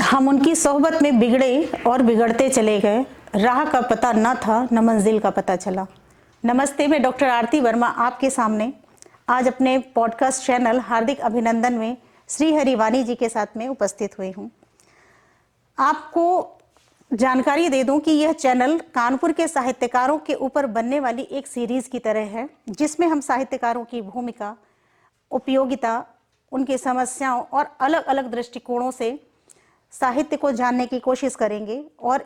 हम उनकी सोहबत में बिगड़े और बिगड़ते चले गए, राह का पता न था न मंजिल का पता चला। नमस्ते, मैं डॉक्टर आरती वर्मा आपके सामने आज अपने पॉडकास्ट चैनल हार्दिक अभिनंदन में श्री हरि वाणी जी के साथ में उपस्थित हुई हूँ। आपको जानकारी दे दूं कि यह चैनल कानपुर के साहित्यकारों के ऊपर बनने वाली एक सीरीज की तरह है, जिसमें हम साहित्यकारों की भूमिका, उपयोगिता, उनकी समस्याओं और अलग अलग दृष्टिकोणों से साहित्य को जानने की कोशिश करेंगे और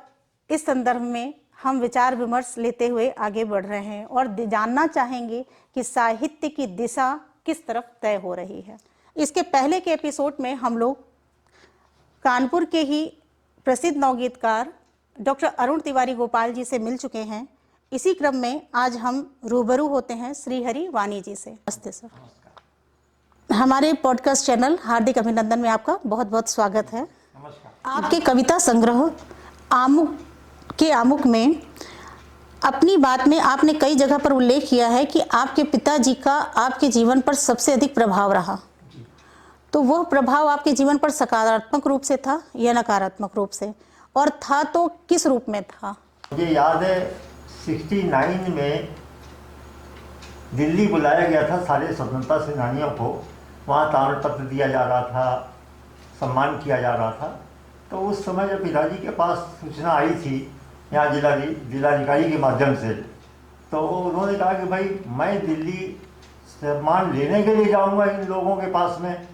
इस संदर्भ में हम विचार विमर्श लेते हुए आगे बढ़ रहे हैं और जानना चाहेंगे कि साहित्य की दिशा किस तरफ तय हो रही है। इसके पहले के एपिसोड में हम लोग कानपुर के ही प्रसिद्ध नवगीतकार डॉक्टर अरुण तिवारी गोपाल जी से मिल चुके हैं। इसी क्रम में आज हम रूबरू होते हैं श्री हरि वाणी जी से। नमस्ते सर। हमारे पॉडकास्ट चैनल हार्दिक अभिनंदन में आपका बहुत बहुत स्वागत है। आपके कविता संग्रह आमुक में अपनी बात में आपने कई जगह पर उल्लेख किया है कि आपके पिताजी का आपके जीवन पर सबसे अधिक प्रभाव रहा। तो वह प्रभाव आपके जीवन पर सकारात्मक रूप से था या नकारात्मक रूप से, और था तो किस रूप में था? मुझे याद है 69 में दिल्ली बुलाया गया था सारे स्वतंत्रता सेनानियों को। वहाँ ताम्रपत्र दिया जा रहा था, सम्मान किया जा रहा था। तो उस समय जब पिताजी के पास सूचना आई थी यहाँ जिलाधिकारी के माध्यम से, तो उन्होंने कहा कि भाई मैं दिल्ली सम्मान लेने के लिए जाऊँगा इन लोगों के पास में,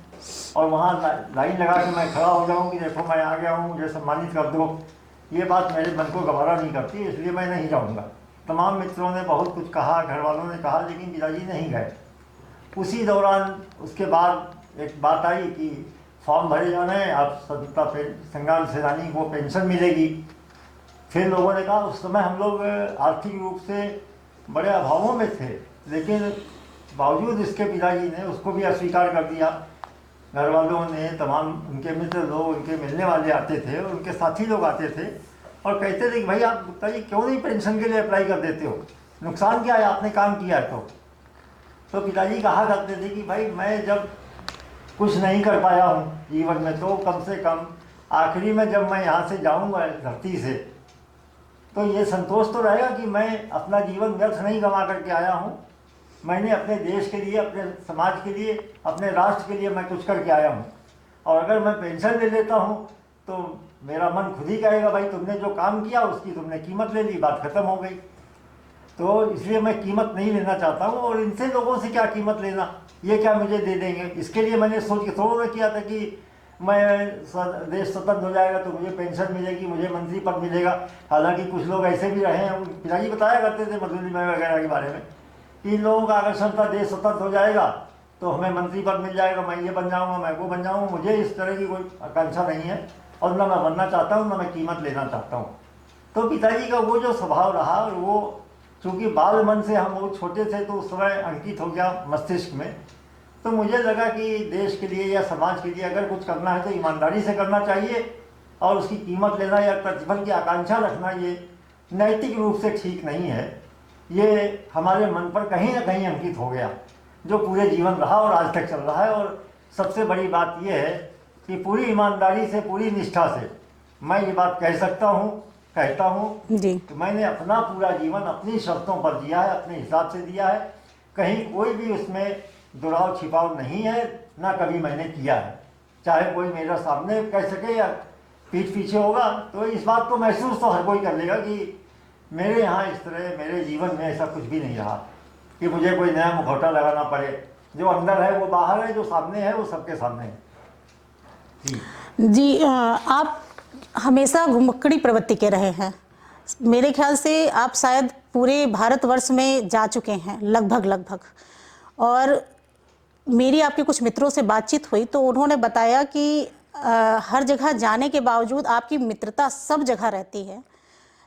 और वहाँ लाइन लगा के मैं खड़ा हो जाऊँ कि देखो मैं आ गया हूँ, मुझे सम्मानित कर दो। ये बात मेरे मन को गवारा नहीं करती, इसलिए मैं नहीं जाऊँगा। तमाम मित्रों ने बहुत कुछ कहा, घर वालों ने कहा, लेकिन पिताजी नहीं गए। उसी दौरान उसके बाद एक बात आई कि फॉर्म भरे जाना है, आप स्वतंत्रता संग्राम सेनानी को पेंशन मिलेगी। फिर लोगों ने कहा, उस समय हम लोग आर्थिक रूप से बड़े अभावों में थे, लेकिन बावजूद इसके पिताजी ने उसको भी अस्वीकार कर दिया। घर वालों ने, तमाम उनके मित्र लोग, उनके मिलने वाले आते थे, उनके साथी लोग आते थे और कहते थे कि भाई आप गुप्ता जी क्यों नहीं पेंशन के लिए अप्लाई कर देते हो, नुकसान क्या है, आपने काम किया है। तो पिताजी कहा करते थे कि भाई मैं जब कुछ नहीं कर पाया हूँ जीवन में, तो कम से कम आखिरी में जब मैं यहाँ से जाऊँगा धरती से, तो ये संतोष तो रहेगा कि मैं अपना जीवन व्यर्थ नहीं गंवा करके आया हूँ। मैंने अपने देश के लिए, अपने समाज के लिए, अपने राष्ट्र के लिए मैं कुछ करके आया हूँ। और अगर मैं पेंशन ले लेता हूँ तो मेरा मन खुद ही कहेगा भाई तुमने जो काम किया उसकी तुमने कीमत ले ली, बात खत्म हो गई। तो इसलिए मैं कीमत नहीं लेना चाहता हूँ, और इनसे लोगों से क्या कीमत लेना, ये क्या मुझे दे देंगे। इसके लिए मैंने सोच के थोड़ा किया था कि मैं देश स्वतंत्र हो जाएगा तो मुझे पेंशन मिलेगी, मुझे मंत्री पद मिलेगा। हालांकि कुछ लोग ऐसे भी रहे हैं, पिताजी बताया करते थे मधुली में वगैरह के बारे में, कि इन लोगों का आकर्षण था देश स्वतंत्र हो जाएगा तो हमें मंत्री पद मिल जाएगा, मैं ये बन जाऊँगा, मैं वो बन जाऊँगा। मुझे इस तरह की कोई आकांक्षा नहीं है, और ना मैं बनना चाहता हूँ, ना मैं कीमत लेना चाहता हूँ। तो पिताजी का वो जो स्वभाव रहा, और वो चूँकि बाल मन से हम बहुत छोटे थे तो उस समय अंकित हो गया मस्तिष्क में। तो मुझे लगा कि देश के लिए या समाज के लिए अगर कुछ करना है तो ईमानदारी से करना चाहिए, और उसकी कीमत लेना या प्रतिफल की आकांक्षा रखना ये नैतिक रूप से ठीक नहीं है। ये हमारे मन पर कहीं ना कहीं अंकित हो गया, जो पूरे जीवन रहा और आज तक चल रहा है। और सबसे बड़ी बात यह है कि पूरी ईमानदारी से, पूरी निष्ठा से मैं ये बात कह सकता हूँ, कहता हूँ कि मैंने अपना पूरा जीवन अपनी शर्तों पर जिया है, अपने हिसाब से दिया है। कहीं कोई भी उसमें दुराव छिपाव नहीं है, ना कभी मैंने किया है। चाहे कोई मेरा सामने कह सके या पीठ पीछे होगा, तो इस बात को महसूस तो हर कोई कर लेगा कि मेरे यहाँ इस तरह मेरे जीवन में ऐसा कुछ भी नहीं रहा कि मुझे कोई नया मुखौटा लगाना पड़े। जो अंदर है वो बाहर है, जो सामने है वो सबके सामने है। जी, आप हमेशा घुमक्कड़ी प्रवृत्ति के रहे हैं। मेरे ख्याल से आप शायद पूरे भारतवर्ष में जा चुके हैं लगभग। और मेरी आपके कुछ मित्रों से बातचीत हुई तो उन्होंने बताया कि हर जगह जाने के बावजूद आपकी मित्रता सब जगह रहती है,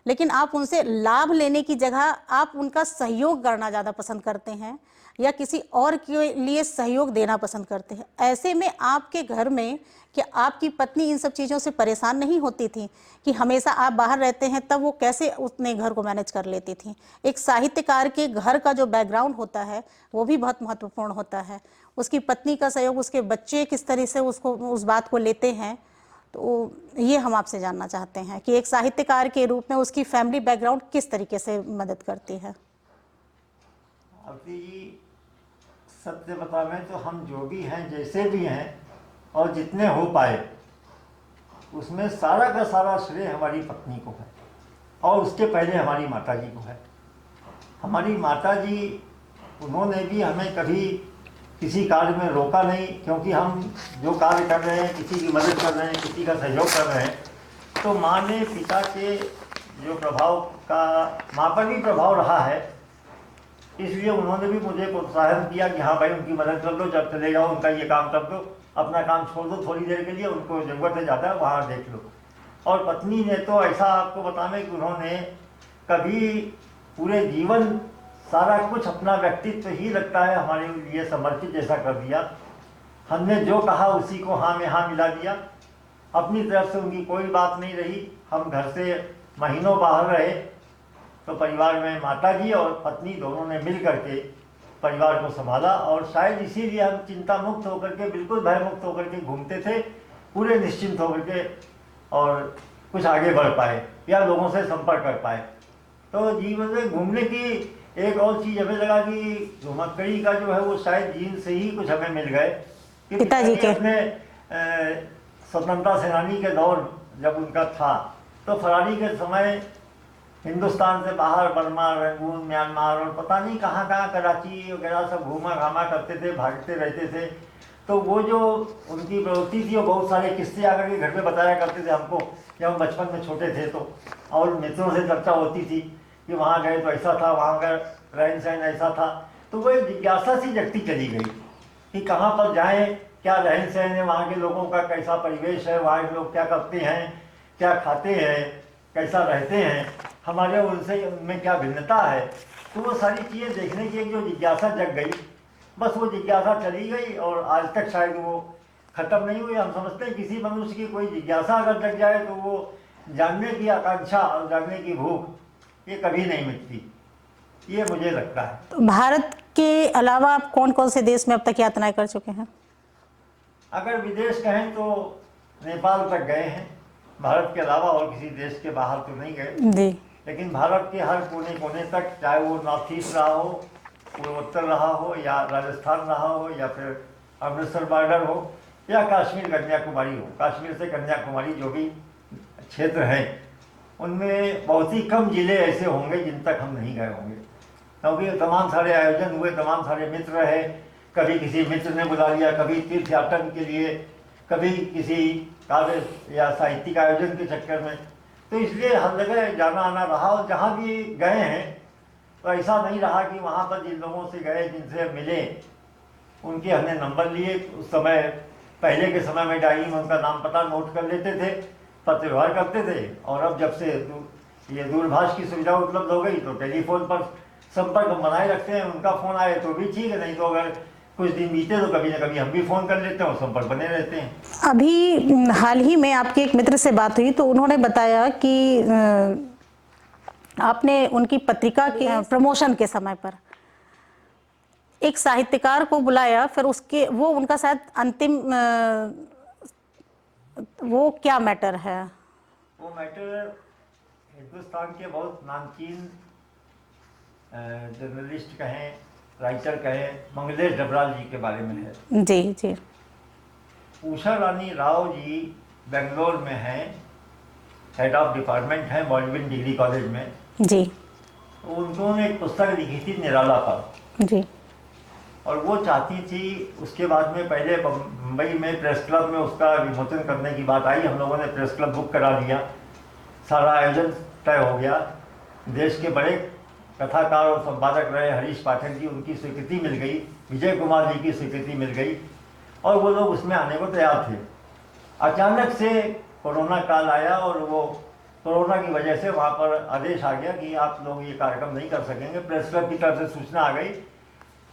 लेकिन आप उनसे लाभ लेने की जगह आप उनका सहयोग करना ज़्यादा पसंद करते हैं या किसी और के लिए सहयोग देना पसंद करते हैं। ऐसे में आपके घर में क्या आपकी पत्नी इन सब चीज़ों से परेशान नहीं होती थी कि हमेशा आप बाहर रहते हैं, तब वो कैसे उतने घर को मैनेज कर लेती थी? एक साहित्यकार के घर का जो बैकग्राउंड होता है वो भी बहुत महत्वपूर्ण होता है। उसकी पत्नी का सहयोग, उसके बच्चे किस तरह से उसको उस बात को लेते हैं, तो ये हम आपसे जानना चाहते हैं कि एक साहित्यकार के रूप में उसकी फैमिली बैकग्राउंड किस तरीके से मदद करती है। आरती जी, सत्य बतावें तो हम जो भी हैं, जैसे भी हैं और जितने हो पाए, उसमें सारा का सारा श्रेय हमारी पत्नी को है और उसके पहले हमारी माता जी को है। हमारी माता जी, उन्होंने भी हमें कभी किसी कार्य में रोका नहीं, क्योंकि हम जो कार्य कर रहे हैं, किसी की मदद कर रहे हैं, किसी का सहयोग कर रहे हैं, तो माँ ने पिता के जो प्रभाव का माँ पर भी प्रभाव रहा है, इसलिए उन्होंने भी मुझे प्रोत्साहन किया कि हाँ भाई, उनकी मदद कर लो, जब चले जाओ उनका ये काम कर दो, अपना काम छोड़ दो थोड़ी देर के लिए, उनको ज़रूरत है ज़्यादा, वहाँ देख लो। और पत्नी ने तो ऐसा आपको बताने कि उन्होंने कभी पूरे जीवन सारा कुछ अपना व्यक्तित्व ही लगता है हमारे लिए समर्पित जैसा कर दिया। हमने जो कहा उसी को हाँ में हाँ मिला दिया। अपनी तरफ से उनकी कोई बात नहीं रही। हम घर से महीनों बाहर रहे तो परिवार में माता जी और पत्नी दोनों ने मिल करके परिवार को संभाला, और शायद इसीलिए हम चिंता मुक्त होकर के, बिल्कुल भय मुक्त होकर के घूमते थे, पूरे निश्चिंत होकर के, और कुछ आगे बढ़ पाए या लोगों से संपर्क कर पाए। तो जीवन में घूमने की एक और चीज़ हमें लगा कि घुमक्कड़ी का जो है वो शायद जीन से ही कुछ हमें मिल गए कि पिताजी के अपने स्वतंत्रता सेनानी के दौर जब उनका था, तो फरारी के समय हिंदुस्तान से बाहर बर्मा, रंगून, म्यांमार और पता नहीं कहाँ कहाँ, कराची वगैरह सब घूमा घामा करते थे, भागते रहते थे। तो वो जो उनकी प्रवृत्ति थी, वो बहुत सारे किस्से आकर के घर में बताया करते थे हमको, जब हम बचपन में छोटे थे तो, और मित्रों से चर्चा होती थी कि वहाँ गए तो ऐसा था, वहाँ का रहन सहन ऐसा था। तो वो एक जिज्ञासा सी जगती चली गई कि कहाँ पर जाएं, क्या रहन सहन है, वहाँ के लोगों का कैसा परिवेश है, वहाँ के लोग क्या करते हैं, क्या खाते हैं, कैसा रहते हैं, हमारे उनसे उनमें क्या भिन्नता है। तो वो सारी चीज़ें देखने की एक जो जिज्ञासा जग गई, बस वो जिज्ञासा चली गई और आज तक शायद वो ख़त्म नहीं हुई। हम समझते हैं किसी मनुष्य की कोई जिज्ञासा अगर जग जाए तो वो जानने की आकांक्षा और जानने की भूख ये कभी नहीं मिटती, ये मुझे लगता है। तो भारत के अलावा आप कौन कौन से देश में अब तक यात्राएं कर चुके हैं? अगर विदेश कहें तो नेपाल तक गए हैं, भारत के अलावा और किसी देश के बाहर तो नहीं गए जी। लेकिन भारत के हर कोने कोने तक, चाहे वो नॉर्थ ईस्ट रहा हो, पूर्वोत्तर रहा हो, या राजस्थान रहा हो, या फिर अमृतसर बॉर्डर हो, या कश्मीर कन्याकुमारी हो। कश्मीर से कन्याकुमारी जो भी क्षेत्र हैं, उनमें बहुत ही कम जिले ऐसे होंगे जिन तक हम नहीं गए होंगे, क्योंकि तमाम सारे आयोजन हुए, तमाम सारे मित्र रहे। कभी किसी मित्र ने बुला लिया, कभी तीर्थ यात्रा के लिए, कभी किसी कार्य या साहित्यिक आयोजन के चक्कर में, तो इसलिए हर जगह जाना आना रहा। और जहाँ भी गए हैं तो ऐसा नहीं रहा कि वहाँ पर जिन लोगों से गए, जिनसे मिले, उनके हमने नंबर लिए। उस समय, पहले के समय में डायरी में उनका नाम पता नोट कर लेते थे, पत्र व्यवहार करते थे। और अब जब से ये दूरभाष की सुविधा उपलब्ध हो गई तो टेलीफोन पर संपर्क हम बनाए रखते हैं। उनका फ़ोन आए तो भी ठीक है, नहीं तो अगर कुछ दिन बीते तो कभी ना कभी हम भी फ़ोन कर लेते हैं और संपर्क बने रहते हैं। अभी हाल ही में आपके एक मित्र से बात हुई तो उन्होंने बताया कि आपने उनकी पत्रिका के प्रमोशन के समय पर एक साहित्यकार को बुलाया, फिर उसके वो उनका शायद अंतिम वो क्या मैटर है? वो मैटर हिंदुस्तान के बहुत नामचीन जर्नलिस्ट कहें, राइटर कहें, मंगलेश डबराल जी के बारे में है। जी जी। उषा रानी राव जी बेंगलोर में हैं, हेड ऑफ डिपार्टमेंट हैं बॉलविन डिग्री कॉलेज में जी। उन्होंने एक पुस्तक लिखी थी निराला पर जी। और वो चाहती थी, उसके बाद में पहले मुंबई में प्रेस क्लब में उसका विमोचन करने की बात आई। हम लोगों ने प्रेस क्लब बुक करा दिया, सारा आयोजन तय हो गया। देश के बड़े कथाकार और संपादक रहे हरीश पाठक जी, उनकी स्वीकृति मिल गई, विजय कुमार जी की स्वीकृति मिल गई और वो लोग उसमें आने को तैयार थे। अचानक से कोरोना काल आया और वो कोरोना की वजह से वहाँ पर आदेश आ गया कि आप लोग ये कार्यक्रम नहीं कर सकेंगे। प्रेस क्लब की तरफ से सूचना आ गई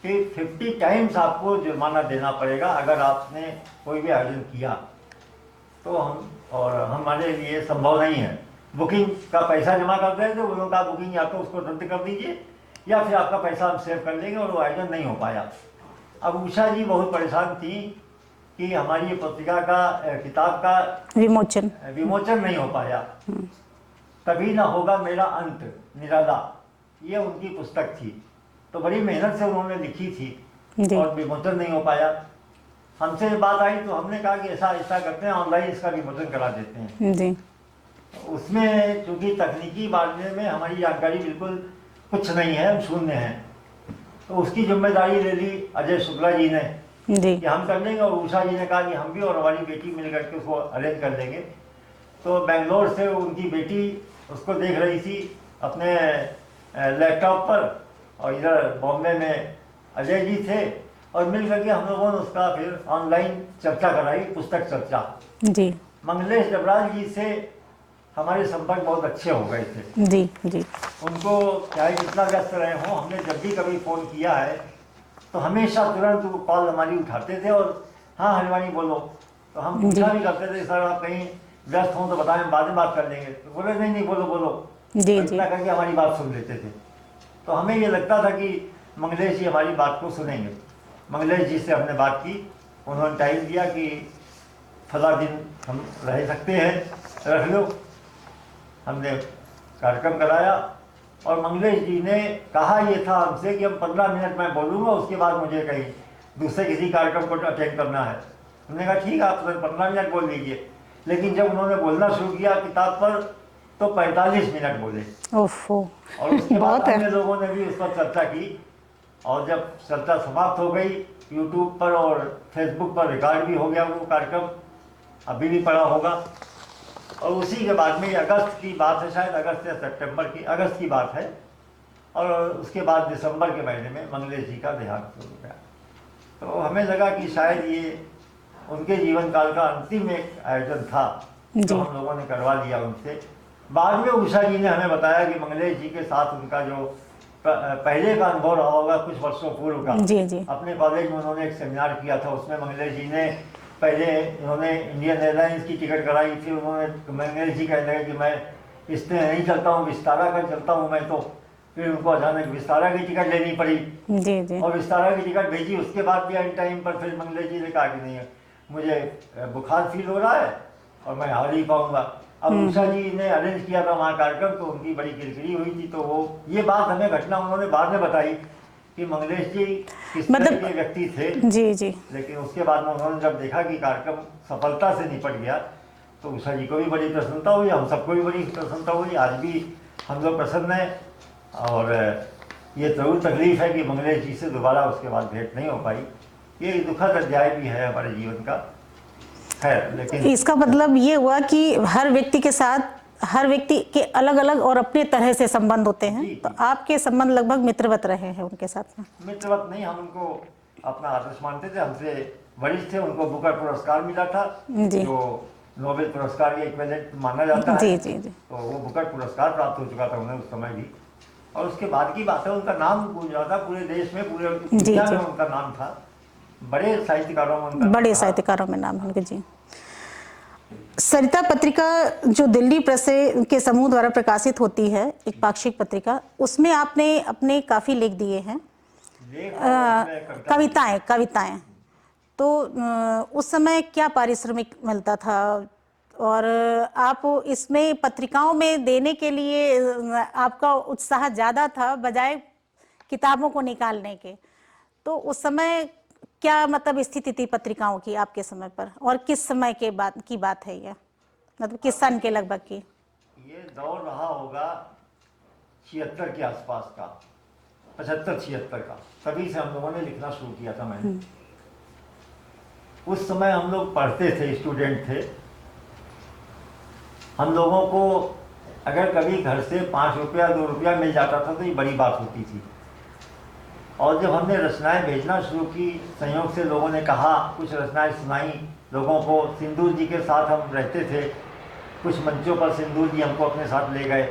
कि 50 टाइम्स आपको जुर्माना देना पड़ेगा अगर आपने कोई भी आयोजन किया। तो हमारे लिए संभव नहीं है। बुकिंग का पैसा जमा कर रहे थे, उन्होंने कहा बुकिंग या तो उसको रद्द कर दीजिए या फिर आपका पैसा हम सेव कर लेंगे, और वो आयोजन नहीं हो पाया। अब उषा जी बहुत परेशान थी कि हमारी ये पत्रिका का किताब का विमोचन नहीं हो पाया। कभी ना होगा मेरा अंत निराला, ये उनकी पुस्तक थी। तो बड़ी मेहनत से उन्होंने लिखी थी और विमोचन नहीं हो पाया। हमसे बात आई तो हमने कहा कि ऐसा ऐसा करते हैं, ऑनलाइन इसका विमोचन करा देते हैं जी। उसमें चूंकि तकनीकी बारे में हमारी जानकारी बिल्कुल कुछ नहीं है, हम शून्य हैं, तो उसकी जिम्मेदारी ले ली अजय शुक्ला जी ने जी। कि हम कर लेंगे, और उषा जी ने कहा कि हम भी और हमारी बेटी मिल करके उसको अरेंज कर लेंगे। तो बेंगलोर से उनकी बेटी उसको देख रही थी अपने लैपटॉप पर, और इधर बॉम्बे में अजय जी थे, और मिल करके हम लोगों ने उसका फिर ऑनलाइन चर्चा कराई, पुस्तक चर्चा। जी। मंगलेश डबराल जी से हमारे संपर्क बहुत अच्छे हो गए थे। जी। जी। उनको चाहे जितना व्यस्त रहे हों, हमने जब भी कभी फ़ोन किया है तो हमेशा तुरंत वो कॉल हमारी उठाते थे, और हाँ हरिवाणी बोलो। तो हम पूछा भी करते थे, सर आप कहीं व्यस्त हों तो बताएं, बाद में बात कर लेंगे। तो बोले नहीं नहीं, बोलो बोलो। जी। इतना करके हमारी बात सुन लेते थे। तो हमें ये लगता था कि मंगलेश जी हमारी बात को सुनेंगे। मंगलेश जी से हमने बात की, उन्होंने टाइम दिया कि फला दिन हम रह सकते हैं, रख लो। हमने कार्यक्रम कराया, और मंगलेश जी ने कहा ये था हमसे कि हम 15 मिनट मैं बोलूँगा, उसके बाद मुझे कहीं दूसरे किसी कार्यक्रम को अटेंड करना है। हमने कहा ठीक है, आप 15 मिनट बोल लीजिए। लेकिन जब उन्होंने बोलना शुरू किया किताब पर तो 45 मिनट बोले। ओफो। और उसके बाद अन्य लोगों ने भी उस पर चर्चा की, और जब चर्चा समाप्त हो गई, यूट्यूब पर और फेसबुक पर रिकॉर्ड भी हो गया वो कार्यक्रम, अभी भी पड़ा होगा। और उसी के बाद में, अगस्त की बात है, शायद अगस्त या सितंबर की, अगस्त की बात है, और उसके बाद दिसंबर के महीने में मंगलेश जी का देहांत हो गया। तो हमें लगा कि शायद ये उनके जीवन काल का अंतिम एक आयोजन था जो हम लोगों ने करवा लिया उनसे। बाद में उषा जी ने हमें बताया कि मंगलेश जी के साथ उनका जो पहले का अनुभव रहा होगा कुछ वर्षों पूर्व का। जी। जी। अपने कॉलेज में उन्होंने एक सेमिनार किया था, उसमें मंगलेश जी ने पहले उन्होंने इंडियन एयरलाइंस की टिकट कराई थी। उन्होंने मंगलेश जी कहने लगे कि मैं इसमें नहीं चलता हूँ, विस्तारा का चलता हूँ मैं। तो फिर उनको अचानक विस्तारा की टिकट लेनी पड़ी। जी। जी। और विस्तारा की टिकट भेजी, उसके बाद भी एंड टाइम पर फिर मंगलेश जी ने कहा कि नहीं, मुझे बुखार फील हो रहा है और मैं हार ही पाऊंगा। अब उषा जी ने अरेंज किया था वहाँ कार्यक्रम, तो उनकी बड़ी किरकिरी हुई थी। तो वो ये बात हमें घटना उन्होंने बाद में बताई कि मंगलेश जी किस तरह के व्यक्ति थे। जी। जी। लेकिन उसके बाद में उन्होंने जब देखा कि कार्यक्रम सफलता से निपट गया, तो उषा जी को भी बड़ी प्रसन्नता हुई, हम सबको भी बड़ी प्रसन्नता हुई। आज भी हम लोग प्रसन्न हैं, और ये जरूर तकलीफ है कि मंगलेश जी से दोबारा उसके बाद भेंट नहीं हो पाई। ये दुखद अध्याय भी है हमारे जीवन का है। लेकिन इसका मतलब ये हुआ कि हर व्यक्ति के साथ, हर व्यक्ति के अलग अलग और अपने तरह से संबंध होते हैं। तो आपके संबंध लगभग मित्रवत रहे हैं उनके साथ में? मित्रवत नहीं, हम उनको अपना आदर्श मानते थे। हमसे वरिष्ठ थे, उनको बुकर पुरस्कार मिला था जो नोबेल पुरस्कार के इक्विवेलेंट माना जाता है। जी। जी। जी। तो वो बुकर पुरस्कार प्राप्त हो चुका था उन्हें उस समय भी। और उसके बाद की बात है, उनका नाम गूंज रहा था पूरे देश में, पूरे दुनिया में उनका नाम था। बड़े साहित्यकारों में उनका, बड़े साहित्यकारों में नाम उनके। जी। सरिता पत्रिका जो दिल्ली प्रेस के समूह द्वारा प्रकाशित होती है, एक पाक्षिक पत्रिका, उसमें आपने अपने काफ़ी लेख दिए हैं, कविताएं। तो उस समय क्या पारिश्रमिक मिलता था, और आप इसमें पत्रिकाओं में देने के लिए आपका उत्साह ज़्यादा था बजाय किताबों को निकालने के? तो उस समय क्या मतलब स्थिति थी पत्रिकाओं की आपके समय पर, और किस समय के बाद की बात है ये, मतलब किस सन के लगभग की? ये दौर रहा होगा 76 के आसपास का, 75-76 का। तभी से हम लोगों ने लिखना शुरू किया था। मैंने उस समय हम लोग पढ़ते थे, स्टूडेंट थे। हम लोगों को अगर कभी घर से 5 रुपया 2 रुपया मिल जाता था तो ये बड़ी बात होती थी। और जब हमने रचनाएं भेजना शुरू की, संयोग से लोगों ने कहा, कुछ रचनाएं सुनाई लोगों को। सिंदूर जी के साथ हम रहते थे, कुछ मंचों पर सिंदूर जी हमको अपने साथ ले गए।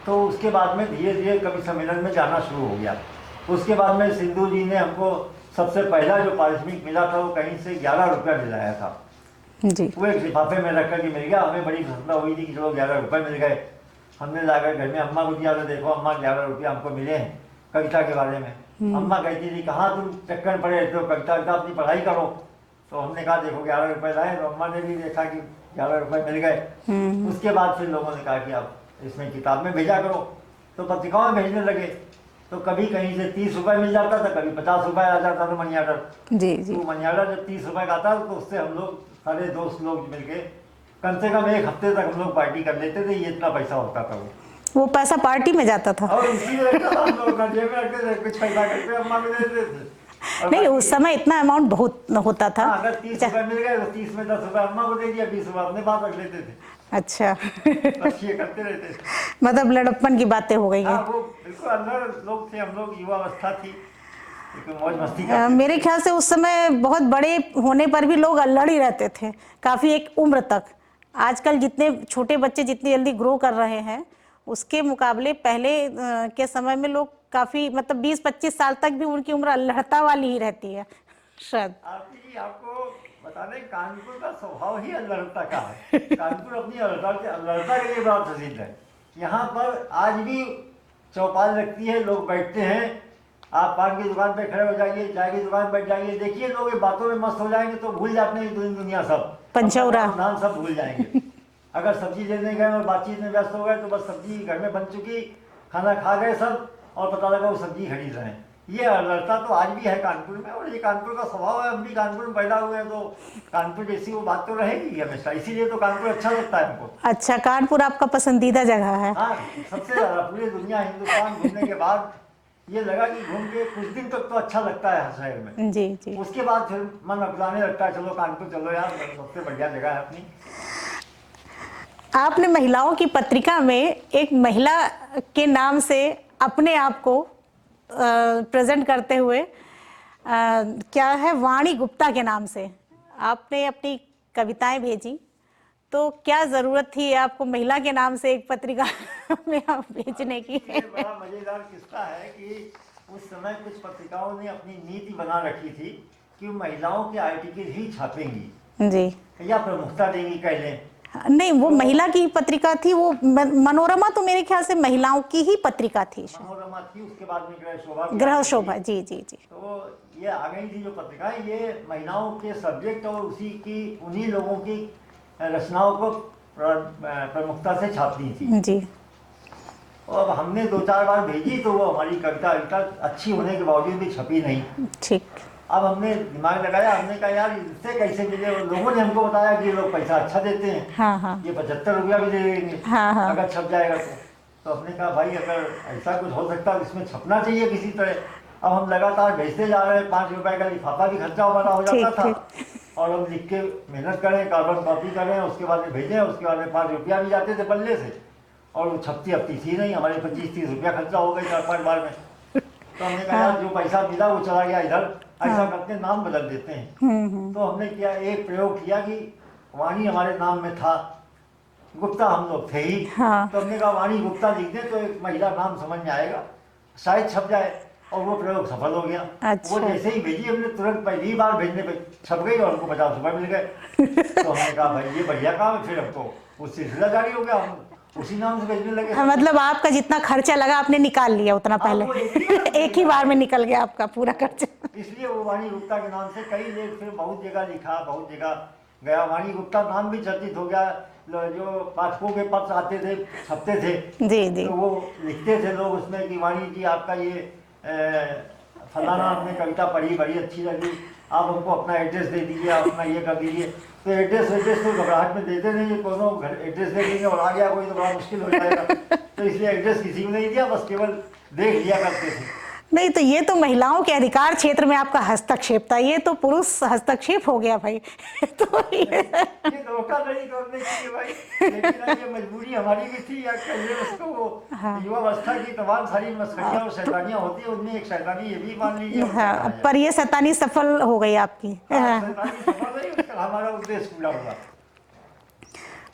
तो उसके बाद में धीरे धीरे कवि सम्मेलन में जाना शुरू हो गया। उसके बाद में सिंदूर जी ने हमको सबसे पहला जो पारिश्रमिक मिला था वो कहीं से 11 रुपया दिलाया था जी। वो एक लिफाफे में रख कर के मिल गया। हमें बड़ी प्रसन्नता हुई थी कि चलो 11 रुपये मिल गए। हमने लाकर घर में अम्मा को दिया, तो देखो अम्मा 11 रुपया हमको मिले हैं कविता के बारे में। अम्मा कहती थी, कहाँ तुम चक्कर पड़े रहते हो, कविता अपनी पढ़ाई करो। तो हमने कहा देखो 11 रुपए लाए, तो अम्मा ने भी देखा कि 11 रुपए मिल गए। उसके बाद फिर लोगों ने कहा कि आप इसमें किताब में भेजा करो, तो पत्रिकाओं में भेजने लगे। तो कभी कहीं से 30 रुपए मिल जाता था, कभी 50 रुपए आ जाता था मनी ऑर्डर। जी जी। तो मनी ऑर्डर जब 30 रुपए का आता तो उससे हम लोग सारे दोस्त लोग मिलके कम से कम एक हफ्ते तक हम लोग पार्टी कर लेते थे। ये इतना पैसा होता था वो पैसा पार्टी में जाता था। और इसी में हम लोग अपना जेब में रखते थे, कुछ पैसा करके अम्मा को दे देते थे। और नहीं, उस समय इतना अमाउंट बहुत होता था। हाँ, अगर 30 रुपए मिल गए तो 30 में 10 रुपए अम्मा को दे दिया, 20 रुपए अपने पास रख लेते थे। अच्छा। बस ये करते रहते थे। मतलब लड़प्पन की बातें हो गई हाँ, है। वो बिल्कुल अंदर लोग थे, हम लोग युवा अवस्था थी, मौज मस्ती करते थे। मेरे ख्याल से उस समय बहुत बड़े होने पर भी लोग अल्लड़ ही रहते थे काफ़ी एक उम्र तक। आजकल जितने छोटे बच्चे जितनी जल्दी ग्रो कर रहे हैं उसके मुकाबले पहले के समय में लोग काफ़ी मतलब 20-25 साल तक भी उनकी उम्र अल्लड़ता वाली ही रहती है शायद। आरती जी, आपको बता दें, कानपुर का स्वभाव ही अल्लड़ता का है। कानपुर अपनी अल्लड़ता के लिए बहुत प्रसिद्ध है। यहाँ पर आज भी चौपाल लगती है, लोग बैठते हैं। आप पान की दुकान पे खड़े हो जाइए, चाय की दुकान बैठ जाइए, देखिए लोग ये बातों में मस्त हो जाएंगे तो भूल जाते हैं दुनिया सब, पंचौरा नाम सब भूल जाएंगे। अगर सब्जी लेने गए और बातचीत में व्यस्त हो गए तो बस सब्जी घर में बन चुकी, खाना खा गए सब, और पता लगा वो सब्जी खरीद रहे हैं। ये अल्लड़ता तो आज भी है कानपुर में, और ये कानपुर का स्वभाव है। हम भी कानपुर में पैदा हुए हैं तो कानपुर जैसी वो बात तो रहेगी हमेशा, इसीलिए तो कानपुर अच्छा लगता है हमको। अच्छा, कानपुर आपका पसंदीदा जगह है? हाँ, सबसे ज़्यादा पूरी दुनिया हिंदुस्तान घूमने के बाद ये लगा कि घूम के कुछ दिन तक तो अच्छा लगता है हर शहर में। जी जी। उसके बाद फिर मन अकुलाने लगता है, चलो कानपुर चलो यार, सबसे बढ़िया जगह है अपनी। आपने महिलाओं की पत्रिका में एक महिला के नाम से अपने आप को प्रेजेंट करते हुए क्या है, वाणी गुप्ता के नाम से आपने अपनी कविताएं भेजी, तो क्या ज़रूरत थी आपको महिला के नाम से एक पत्रिका में आप भेजने की? ये बड़ा मजेदार किस्सा है कि उस समय कुछ पत्रिकाओं ने अपनी नीति बना रखी थी कि महिलाओं के आर्टिकल ही छापेंगी जी। या प्रमुखता देंगी कह लें। नहीं, वो महिला की पत्रिका थी, वो मनोरमा तो मेरे ख्याल से महिलाओं की ही पत्रिका थी। मनोरमा थी, उसके बाद में ग्रह शोभा। ग्रह शोभा, जी जी जी। तो ये आ गई थी जो पत्रिका, ये महिलाओं के सब्जेक्ट और उसी की उन्हीं लोगों की रचनाओं को प्रमुखता से छापती थी जी। और हमने 2-4 बार भेजी तो वो हमारी कविता अच्छी होने के बावजूद भी छपी नहीं। ठीक। अब हमने दिमाग लगाया, हमने कहा यार इससे कैसे मिले, और लोगों ने हमको बताया कि ये लोग पैसा अच्छा देते हैं। हाँ हाँ। ये 75 रुपया भी दे देंगे हाँ हाँ। अगर छप जाएगा तो हमने कहा भाई अगर ऐसा कुछ हो सकता है इसमें छपना चाहिए किसी तरह। अब हम लगातार भेजते जा रहे हैं, 5 रुपए का लिफाफा भी खर्चा हमारा हो जाता था, और हम लिख के मेहनत करें, कार्बन कॉपी करें, उसके बाद में भेजें, उसके बाद में 5 रुपया भी जाते थे पल्ले से, और वो छपती अपती थी नहीं, हमारे 25-30 रुपया खर्चा हो गए 4-5 बार में। तो हमने कहा यार जो पैसा मिला वो चला गया इधर, ऐसा करते नाम बदल देते हैं। तो हमने किया, एक प्रयोग किया कि वाणी हमारे नाम में था, गुप्ता हम लोग थे ही। हाँ। तो हमने कहा वाणी गुप्ता लिख दें तो एक महिला नाम समझ में आएगा, शायद छप जाए, और वो प्रयोग सफल हो गया। अच्छा। वो जैसे ही भेजी हमने तुरंत पहली बार भेजने पे छप गई और हमको 50 रुपए मिल गए। तो हमने कहा भाई ये बढ़िया काम है, फिर हमको वो सिलसिला जारी हो गया, हम उसी नाम से भेजने लगे। मतलब आपका जितना खर्चा लगा आपने निकाल लिया उतना पहले। वो एक ही बार में निकल गया आपका पूरा खर्चा। इसलिए वो वाणी गुप्ता के नाम से कई लेख फिर बहुत जगह लिखा, बहुत जगह गया, वाणी गुप्ता नाम भी चर्चित हो गया। जो पाठकों के पत्र आते थे, छपते थे, जी जी। तो वो लिखते थे लोग उसमें कि वाणी जी आपका ये फलाना आपने कविता पढ़ी, बड़ी अच्छी लगी, आप हमको अपना एड्रेस दे दीजिए, आप अपना ये कर दीजिए। तो एड्रेस तो घबराहट में देते नहीं, ये कोनो घर एड्रेस दे देंगे और आ गया कोई तो बड़ा मुश्किल हो जाएगा। तो इसलिए एड्रेस किसी को नहीं दिया, बस केवल देख लिया करते थे। नहीं, तो ये तो महिलाओं के अधिकार क्षेत्र में आपका हस्तक्षेप था, ये तो पुरुष हस्तक्षेप हो गया भाई। तो ये धोखाधड़ी करने की भाई, लेकिन ये मजबूरी हमारी भी थी, या कहिए उसको वो युवावस्था की तमाम सारी मस्करियाँ और शैतानियाँ होती है, उनमें एक शैतानी ये भी मान लीजिए। हाँ, पर ये शैतानी सफल हो गई आपकी। शैतानी सफल रही, उसका हमारा उद्देश्य पूरा हुआ।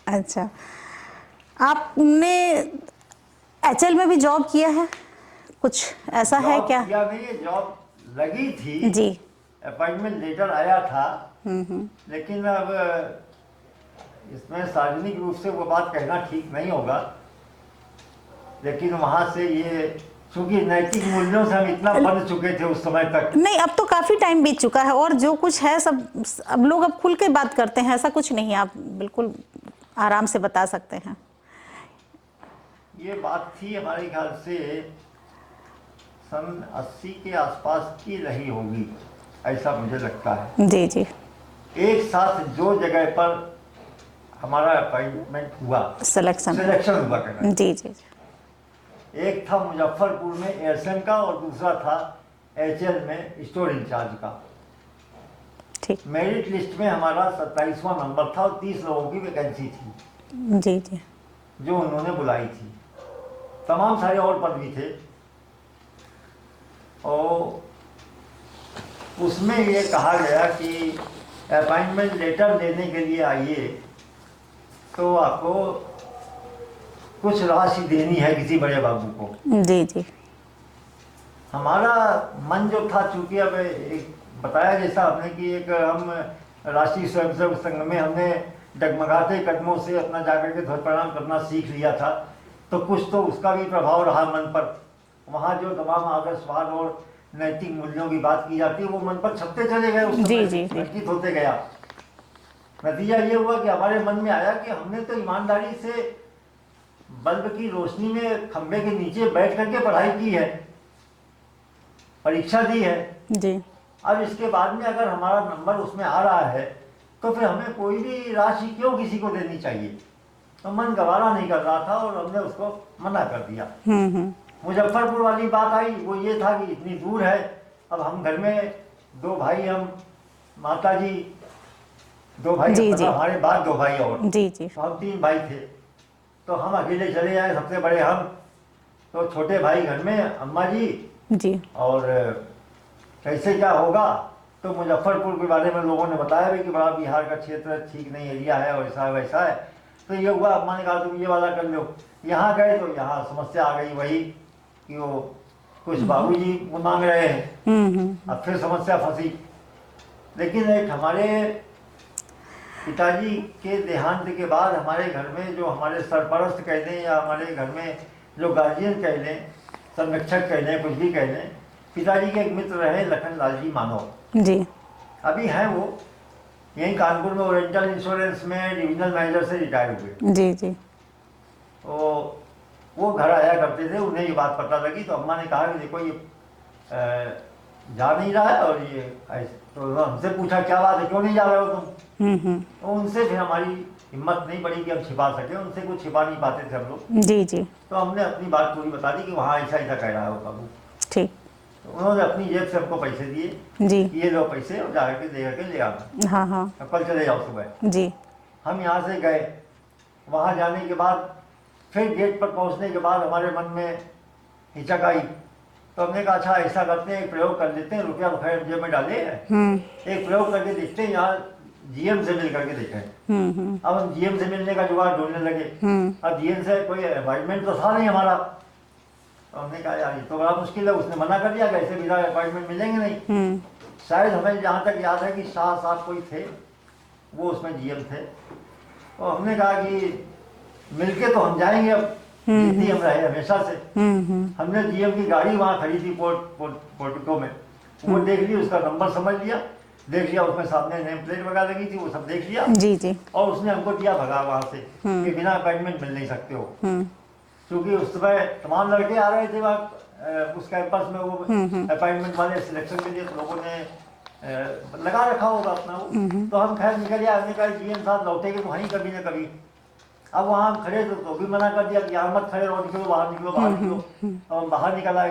अच्छा, आपने HL में भी जॉब किया है, कुछ ऐसा है क्या? किया नहीं, जॉब लगी थी जी। अपॉइंटमेंट लेटर आया था, लेकिन अब इसमें सार्वजनिक रूप से वो बात कहना ठीक नहीं होगा, लेकिन वहाँ से ये क्योंकि नैतिक मूल्यों से हम इतना बंध चुके थे उस समय तक। नहीं, अब तो काफी टाइम बीत चुका है और जो कुछ है सब अब लोग अब खुल के बात करते हैं, ऐसा कुछ नहीं है, आप बिल्कुल आराम से बता सकते हैं। ये बात थी हमारे ख्याल से सन 80 के आसपास की रही होगी, ऐसा मुझे लगता है। जी जी। एक साथ जो जगह पर हमारा अपॉइंटमेंट हुआ, सिलेक्शन हुआ करना, जी जी जी। एक था मुजफ्फरपुर में एयरसेल का और दूसरा था एचएल में स्टोर इंचार्ज का। ठीक। मेरिट लिस्ट में हमारा 27वां नंबर था और 30 लोगों की वैकेंसी थी जी जी। जो उन्होंने बुलाई थी। तमाम सारे और पद भी थे और उसमें ये कहा गया कि अपॉइंटमेंट लेटर देने के लिए आइए तो आपको कुछ राशि देनी है किसी बड़े बाबू को। जी जी। हमारा मन जो था, चूंकि अब एक बताया जैसा हमने कि एक हम राष्ट्रीय स्वयंसेवक संघ में हमने डगमगाते कदमों से अपना जाकर के ध्वज प्रणाम करना सीख लिया था, तो कुछ तो उसका भी प्रभाव रहा मन पर। वहाँ जो तमाम आदर्शवाद और नैतिक मूल्यों की बात की जाती है वो मन पर छपते चले गए, उस जी, समय जी, जी। अंकित होते गया। नतीजा ये हुआ कि हमारे मन में आया कि हमने तो ईमानदारी से बल्ब की रोशनी में खंबे के नीचे बैठ करके पढ़ाई की है, परीक्षा दी है जी। अब इसके बाद में अगर हमारा नंबर उसमें आ रहा है तो फिर हमें कोई भी राशि क्यों किसी को देनी चाहिए। तो मन गवारा नहीं कर रहा था और हमने उसको मना कर दिया। मुजफ्फरपुर वाली बात आई, वो ये था कि इतनी दूर है, अब हम घर में दो भाई, हम माता जी दो भाई, जी, जी। हमारे बाद दो भाई और जी जी। तो हम 3 भाई थे, तो हम अकेले चले जाए, सबसे बड़े हम, तो छोटे भाई घर में अम्मा जी जी। और कैसे क्या होगा। तो मुजफ्फरपुर के बारे में लोगों ने बताया भी कि बड़ा बिहार का क्षेत्र ठीक नहीं एरिया है और ऐसा वैसा है। तो ये हुआ, अम्मा ने कहा तुम ये वाला कर लो। यहाँ गए तो यहाँ समस्या आ गई वही कि वो कुछ बाबूजी मांग रहे हैं, अब फिर समस्या फंसी। लेकिन एक हमारे पिताजी के देहांत के बाद हमारे घर में जो हमारे सरपरस्त कह लें या हमारे घर में जो गार्जियन कह लें, संरक्षक कह लें, कुछ भी कह लें, पिताजी के एक मित्र रहे लखन लाल जी मानव जी। अभी हैं वो यहीं कानपुर में ओरिएंटल इंश्योरेंस में डिविजनल मैनेजर से रिटायर हुए। जी जी। तो वो घर आया करते थे, उन्हें ये बात पता लगी तो अम्मा ने कहा कि देखो ये जा नहीं रहा है और ये तो हमसे पूछा क्या बात है, क्यों नहीं जा रहे हो तुम। तो उनसे फिर हमारी हिम्मत नहीं पड़ी कि हम छिपा सके, उनसे कुछ छिपा नहीं पाते थे हम लोग। जी जी। तो हमने अपनी बात पूरी बता दी कि वहाँ ऐसा ऐसा कह रहा हो बाबू। ठीक। तो उन्होंने अपनी जेब से हमको पैसे दिए जी। कि ये लो पैसे और जा करके दे करके ले आना, हाँ हाँ। अब कल चले जाओ सुबह। जी। हम यहाँ से गए, वहाँ जाने के बाद फिर गेट पर पहुँचने के बाद हमारे मन में हिचक आई। तो हमने कहा अच्छा ऐसा करते हैं, एक प्रयोग कर लेते हैं, रुपया तो खैर जेब में डाले हैं, एक प्रयोग करके देखते हैं, यहाँ जीएम से मिल करके देखें। अब हम जीएम से मिलने का जुगाड़ ढूंढने लगे। अब जीएम से कोई अपॉइंटमेंट तो था नहीं हमारा। तो हमने कहा यार ये तो बड़ा मुश्किल है, उसने मना कर दिया कि ऐसे बिना अपॉइंटमेंट मिलेंगे नहीं। शायद हमें जहाँ तक याद है कि शाह साहब कोई थे, वो उसमें जीएम थे। तो हमने कहा कि मिलके तो हम जाएंगे, अब जितनी हम रहे हमेशा से। हमने जीएम की गाड़ी वहाँ खड़ी थी पोर्टिको में, वो देख ली, उसका नंबर समझ लिया, देख लिया उसमें सामने नेम प्लेट वगैरह लगी थी, वो सब देख लिया। जी जी। और उसने हमको दिया भगा वहाँ से कि बिना अपॉइंटमेंट मिल नहीं सकते हो। क्योंकि उस समय तमाम लड़के आ रहे थे वहाँ उस कैंपस में, वो अपॉइंटमेंट वाले सिलेक्शन के लिए, तो लोगों ने लगा रखा होगा अपना वो। तो हम खैर निकल आए, हमने कहा जीएम साहब लौटेंगे तो वहीं कभी ना कभी। अब वहाँ हम खड़े तो भी मना कर दिया कि यहाँ मत खड़े रहो, निकलो बाहर, निकलो बाहर, निकलो। अब हम बाहर निकल आए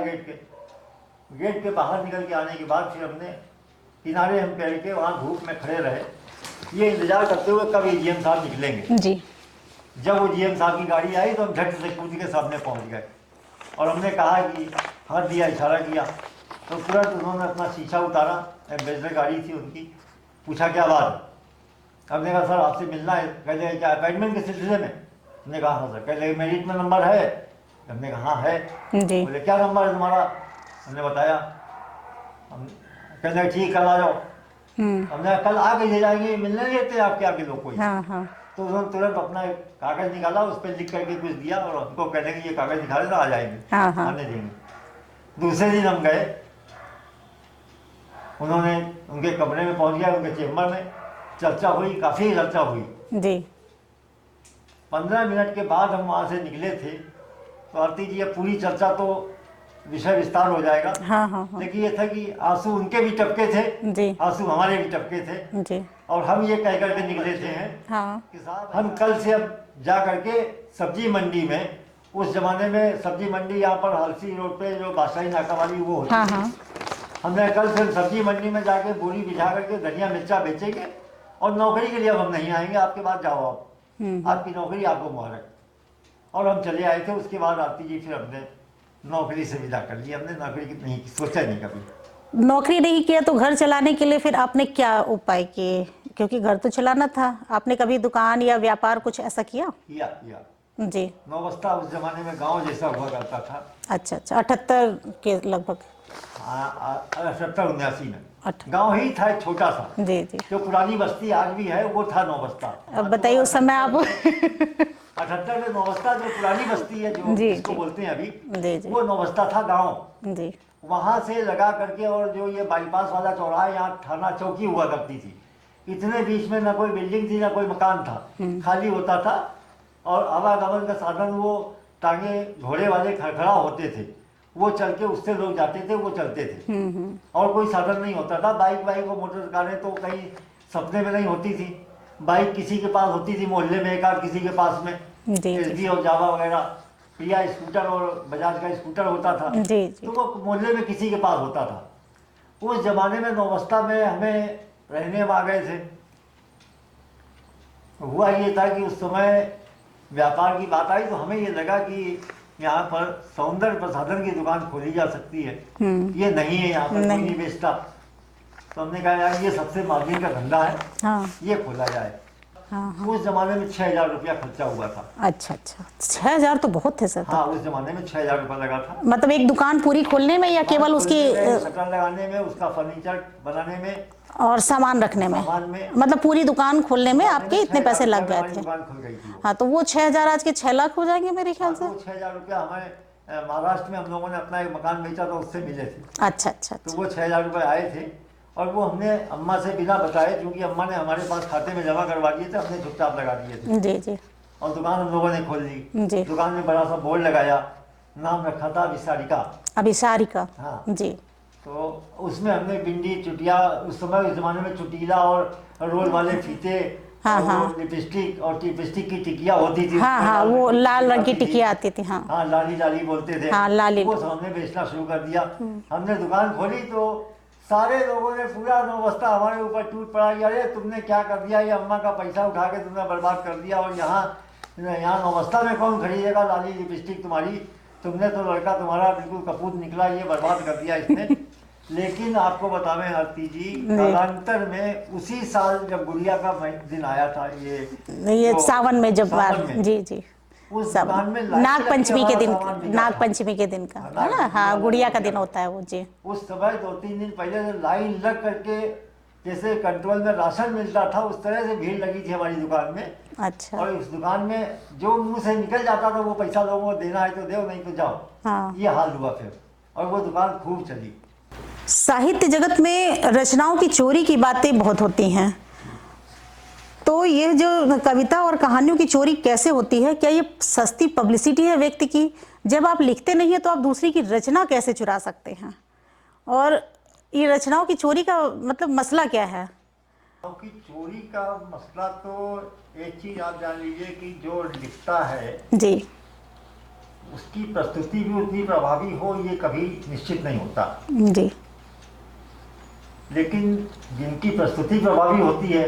गेट के बाहर निकल के आने के बाद फिर हमने किनारे हम पैर के वहाँ धूप में खड़े रहे, ये इंतजार करते हुए कब ये जीएम साहब निकलेंगे। जी। जब वो जीएम साहब की गाड़ी आई तो हम झट से कूद के सामने पहुँच गए और हमने कहा कि हाथ दिया, इशारा किया, तो तुरंत उन्होंने अपना शीशा उतारा, एम्बेसडर गाड़ी थी उनकी, पूछा क्या बात। हमने कहा सर आपसे मिलना है। कहते हैं क्या अपॉइंटमेंट के सिलसिले में। हमने कहा हाँ सर। कहते मेरिट में नंबर है। हमने कहा हाँ है। जी। बोले क्या नंबर है तुम्हारा। हमने बताया। हम कहते ठीक कल आ जाओ। हमने कल आ के ले जाएंगे, मिलने नहीं देते आपके आगे लोग कोई। हाँ हाँ। तो उन्होंने तुरंत अपना एक कागज निकाला, उस पर लिख करके कुछ दिया और हमको कहते हैं कि ये कागज दिखा देना, आ जाएंगे, हाँ हाँ। आने देंगे। दूसरे दिन हम गए, उन्होंने उनके कमरे में पहुंच गया, उनके चेम्बर में चर्चा हुई, काफ़ी चर्चा हुई। जी 15 मिनट के बाद हम वहाँ से निकले थे, तो आरती जी अब पूरी चर्चा तो विषय विस्तार हो जाएगा। हाँ हाँ हाँ लेकिन ये था कि आंसू उनके भी टपके थे, जी आंसू हमारे भी टपके थे, जी और हम ये कह करके निकले थे हैं हाँ कि साहब हम कल से अब जा करके सब्जी मंडी में, उस जमाने में सब्जी मंडी यहाँ पर हलसी रोड पे जो बादशाही नाका वाली वो होती हाँ थी। हाँ हमने कल से सब्जी मंडी में जाके बोरी बिछा करके धनिया मिर्चा बेचेंगे, और नौकरी के लिए अब हम नहीं आएंगे, आपके पास जाओ आप, आपकी नौकरी आपको मुबारक। और हम चले आए थे। उसके बाद आरती जी फिर हमने नौकरी से विदा कर लिया, हमने नौकरी की नहीं सोचा नहीं कभी। नौकरी नहीं किया तो घर चलाने के लिए फिर आपने क्या उपाय किए, क्योंकि घर तो चलाना था, आपने कभी दुकान या व्यापार कुछ ऐसा किया? किया जी नौबस्ता उस जमाने में गांव जैसा हुआ करता था। अच्छा अच्छा 78 के लगभग। 70-79 में अच्छा। गांव ही था एक छोटा सा, जी जी जो पुरानी बस्ती आज भी है वो था नौबस्ता। अब बताइए उस समय आप 78 में नौबस्ता जो पुरानी बस्ती है जो जी, जिसको जी। बोलते हैं अभी, जी जी वो नौबस्ता था गांव। जी वहां से लगा करके, और जो ये बाईपास वाला चौराहा, यहाँ थाना चौकी हुआ करती थी, इतने बीच में ना कोई बिल्डिंग थी ना कोई मकान था, खाली होता था। और आवागमन का साधन वो टांगे घोड़े वाले खड़खड़ा होते थे, वो चल के उससे लोग जाते थे, वो चलते थे, और कोई साधन नहीं होता था। बाइक और मोटर कारें तो कहीं सपने में नहीं होती थी। बाइक किसी के पास होती थी मोहल्ले में, एक आध किसी के पास में, जी एसडी और जावा वगैरह, या स्कूटर और बजाज का स्कूटर होता था, जी जी तो वो मोहल्ले में किसी के पास होता था। उस जमाने में नौबस्ता में हमें रहने में आ गए थे। हुआ ये था कि उस समय व्यापार की बात आई, तो हमें ये लगा कि यहाँ पर सौंदर्य प्रसाधन की दुकान खोली जा सकती है। ये नहीं है, यहाँ पर कोई नहीं बेचता। तो हमने कहा यार ये सबसे मार्जिन का धंधा है, हाँ ये खोला जाए। हाँ उस जमाने में 6,000 रुपया खर्चा हुआ था। अच्छा अच्छा 6000 तो बहुत थे सर। हाँ, उस जमाने में 6,000 रुपया लगा था। मतलब एक दुकान पूरी खोलने में या केवल उसकी शटर लगाने में, उसका फर्नीचर बनाने में और सामान रखने में, सामान में, मतलब पूरी दुकान खोलने में आपके इतने 6,000 पैसे लग रुपया गए हमारी थे? दुकान खुल गई थी वो। हाँ तो वो 6000 आज के 6 लाख हो जाएंगे मेरे ख्याल से। वो 6,000 रुपया हमें महाराष्ट्र में हम लोगों ने अपना एक मकान बेचा था, उससे मिले थे। अच्छा अच्छा तो अच्छा वो 6,000 रुपये आए थे, और वो हमने अम्मा से बिना बताए, क्योंकि अम्मा ने हमारे पास खाते में जमा करवा दिए थे, हमने चुपचाप लगा दिए थे। जी जी और दुकान हम लोगों ने खोल ली। जी। दुकान में बड़ा सा बोर्ड लगाया, नाम रखा था विसारिका। अभिसारिका। हाँ। जी तो उसमें हमने बिंदी, चुटिया, उस समय उस जमाने में चुटीला और रोल वाले फीते, हाँ, और वो हाँ। लिपस्टिक, और लिपस्टिक की टिकिया होती थी। हाँ हाँ वो लाल रंग की टिकिया आती थी। हाँ हाँ, लाली लाली बोलते थे। हाँ, लाली। वो हमने बेचना शुरू कर दिया। हमने दुकान खोली तो सारे लोगों ने, पूरा नौबस्ता हमारे ऊपर टूट पड़ा कि अरे तुमने क्या कर दिया, ये अम्मा का पैसा उठा के तुमने बर्बाद कर दिया, और यहाँ नौबस्ता में कौन खरीदेगा लाली लिपस्टिक तुम्हारी, तुमने तो लड़का तुम्हारा बिल्कुल कपूत निकला, ये बर्बाद कर दिया इसने। लेकिन आपको बतावें आरती जी, कालांतर में उसी साल जब गुड़िया का दिन आया था, ये तो सावन में जब सावन में, जी जी उस सावन दुकान में नाग पंचमी के दिन, सामान बिका नाग था। पंचमी के दिन का हाँ, है ना। नाग हाँ पंचमी गुड़िया का वाला दिन होता है वो। जी उस समय 2-3 दिन पहले से लाइन लग करके, जैसे कंट्रोल में राशन मिलता था, उस तरह से भीड़ लगी थी हमारी दुकान में। अच्छा और उस दुकान में जो मुंह से निकल जाता था वो पैसा लोगों को देना है तो दो, नहीं तो जाओ। हाँ। ये हाल हुआ फिर, और वो दुकान खूब चली। साहित्य जगत में रचनाओं की चोरी की बातें बहुत होती हैं, तो ये जो कविता और कहानियों की चोरी कैसे होती है? क्या ये सस्ती पब्लिसिटी है व्यक्ति की? जब आप लिखते नहीं है तो आप दूसरी की रचना कैसे चुरा सकते हैं? और ये रचनाओं की चोरी का मतलब मसला क्या है? क्योंकि चोरी का मसला तो एक चीज आप जान लीजिए कि जो लिखता है जी उसकी प्रस्तुति भी उतनी प्रभावी हो, ये कभी निश्चित नहीं होता। जी लेकिन जिनकी प्रस्तुति प्रभावी होती है,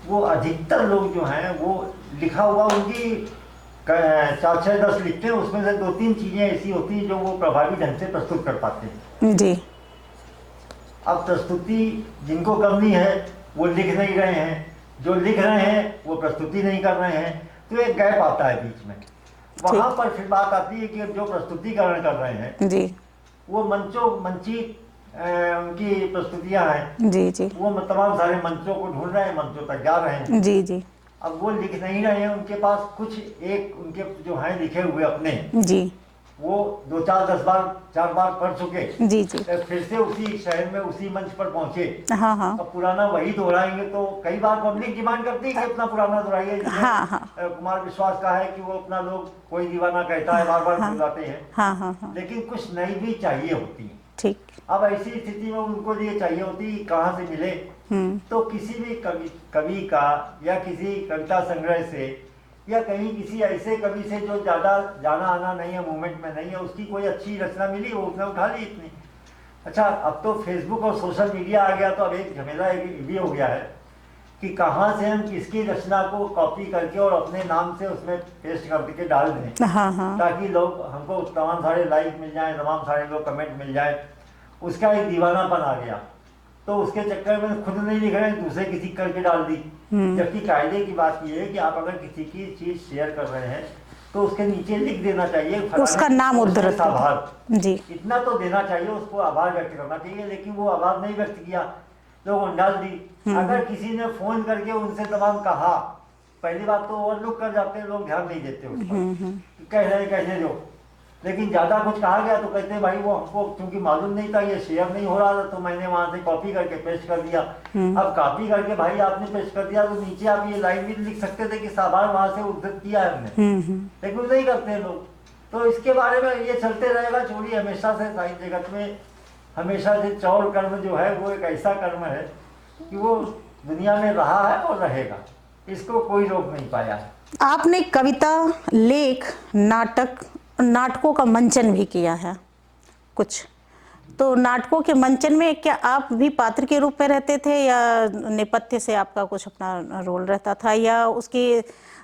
वो अधिकतर लोग जो हैं वो लिखा हुआ उनकी 4-6-10 लिखते हैं, उसमें से 2-3 चीज़ें ऐसी होती हैं जो वो प्रभावी ढंग से प्रस्तुत कर पाते हैं। जी अब प्रस्तुति जिनको करनी है वो लिख नहीं रहे हैं, जो लिख रहे हैं वो प्रस्तुति नहीं कर रहे हैं, तो एक गैप आता है बीच में। वहाँ पर फिर बात आती है कि जो प्रस्तुतिकरण कर रहे हैं जी वो मंची उनकी प्रस्तुतियाँ हैं, जी जी वो तमाम सारे मंचों को ढूंढ रहे हैं, मंचों तक जा रहे हैं। जी जी अब वो लिख नहीं रहे हैं, उनके पास कुछ एक उनके जो हैं लिखे हुए अपने, जी वो 2-4-10 बार 4 बार पढ़ चुके, जी जी। तो फिर से उसी शहर में उसी मंच पर पहुंचे। हाँ हाँ अब पुराना वही दोहराएंगे तो कई बार पब्लिक डिमांड करती है कि अपना पुराना दोहराइए। जैसे हाँ हाँ कुमार विश्वास का है कि वो अपना लोग कोई दीवाना कहता है, बार बार हाँ दोहराते हैं। हाँ हाँ हाँ लेकिन कुछ नई भी चाहिए होती है। ठीक। अब ऐसी स्थिति में उनको ये चाहिए होती कहाँ से मिले, तो किसी भी कवि का या किसी कविता संग्रह से या कहीं किसी ऐसे कवि से जो ज़्यादा जाना आना नहीं है, मूवमेंट में नहीं है, उसकी कोई अच्छी रचना मिली, वो उसने उठा ली इतनी। अच्छा, अब तो फेसबुक और सोशल मीडिया आ गया तो अब एक झमेला भी हो गया है कि कहाँ से हम किसकी रचना को कॉपी करके और अपने नाम से उसमें पेस्ट करके डाल दें, हाँ हाँ ताकि लोग हमको तमाम सारे लाइक मिल जाएं, तमाम सारे लोग कमेंट मिल जाए। उसका एक दीवानापन आ गया, तो उसके चक्कर में खुद नहीं लिख रहे, दूसरे किसी करके डाल दी। जबकि कायदे की बात यह है कि आप अगर किसी की चीज शेयर कर रहे हैं तो उसके नीचे लिख देना चाहिए उसका नाम उद्धृत, आभार जी, इतना तो देना चाहिए, उसको आभार व्यक्त करना चाहिए। लेकिन वो आभार नहीं व्यक्त किया, लोगों ने डाल दी। अगर किसी ने फोन करके उनसे तमाम कहा, पहली बात तो ओवरलुक कर जाते हैं लोग, ध्यान नहीं देते उस पर, कहने दो। लेकिन ज़्यादा कुछ कहा गया तो कहते हैं भाई वो हमको क्योंकि मालूम नहीं था, ये शेयर नहीं हो रहा था, तो मैंने वहाँ से कॉपी करके पेस्ट कर दिया। अब कॉपी करके भाई आपने पेस्ट कर दिया तो नीचे आप ये लाइन भी लिख सकते थे कि साबार वहाँ से उद्धृत किया है हमने, लेकिन नहीं करते हैं लोग। तो इसके बारे में ये चलते रहेगा। चोरी हमेशा से साहित्य जगत में हमेशा से चौर कर्म जो है वो एक ऐसा कर्म है कि वो दुनिया में रहा है और रहेगा, इसको कोई रोक नहीं पाया है। आपने कविता, लेख, नाटकों का मंचन भी किया है कुछ, तो नाटकों के मंचन में क्या आप भी पात्र के रूप में रहते थे या नेपथ्य से आपका कुछ अपना रोल रहता था, या उसके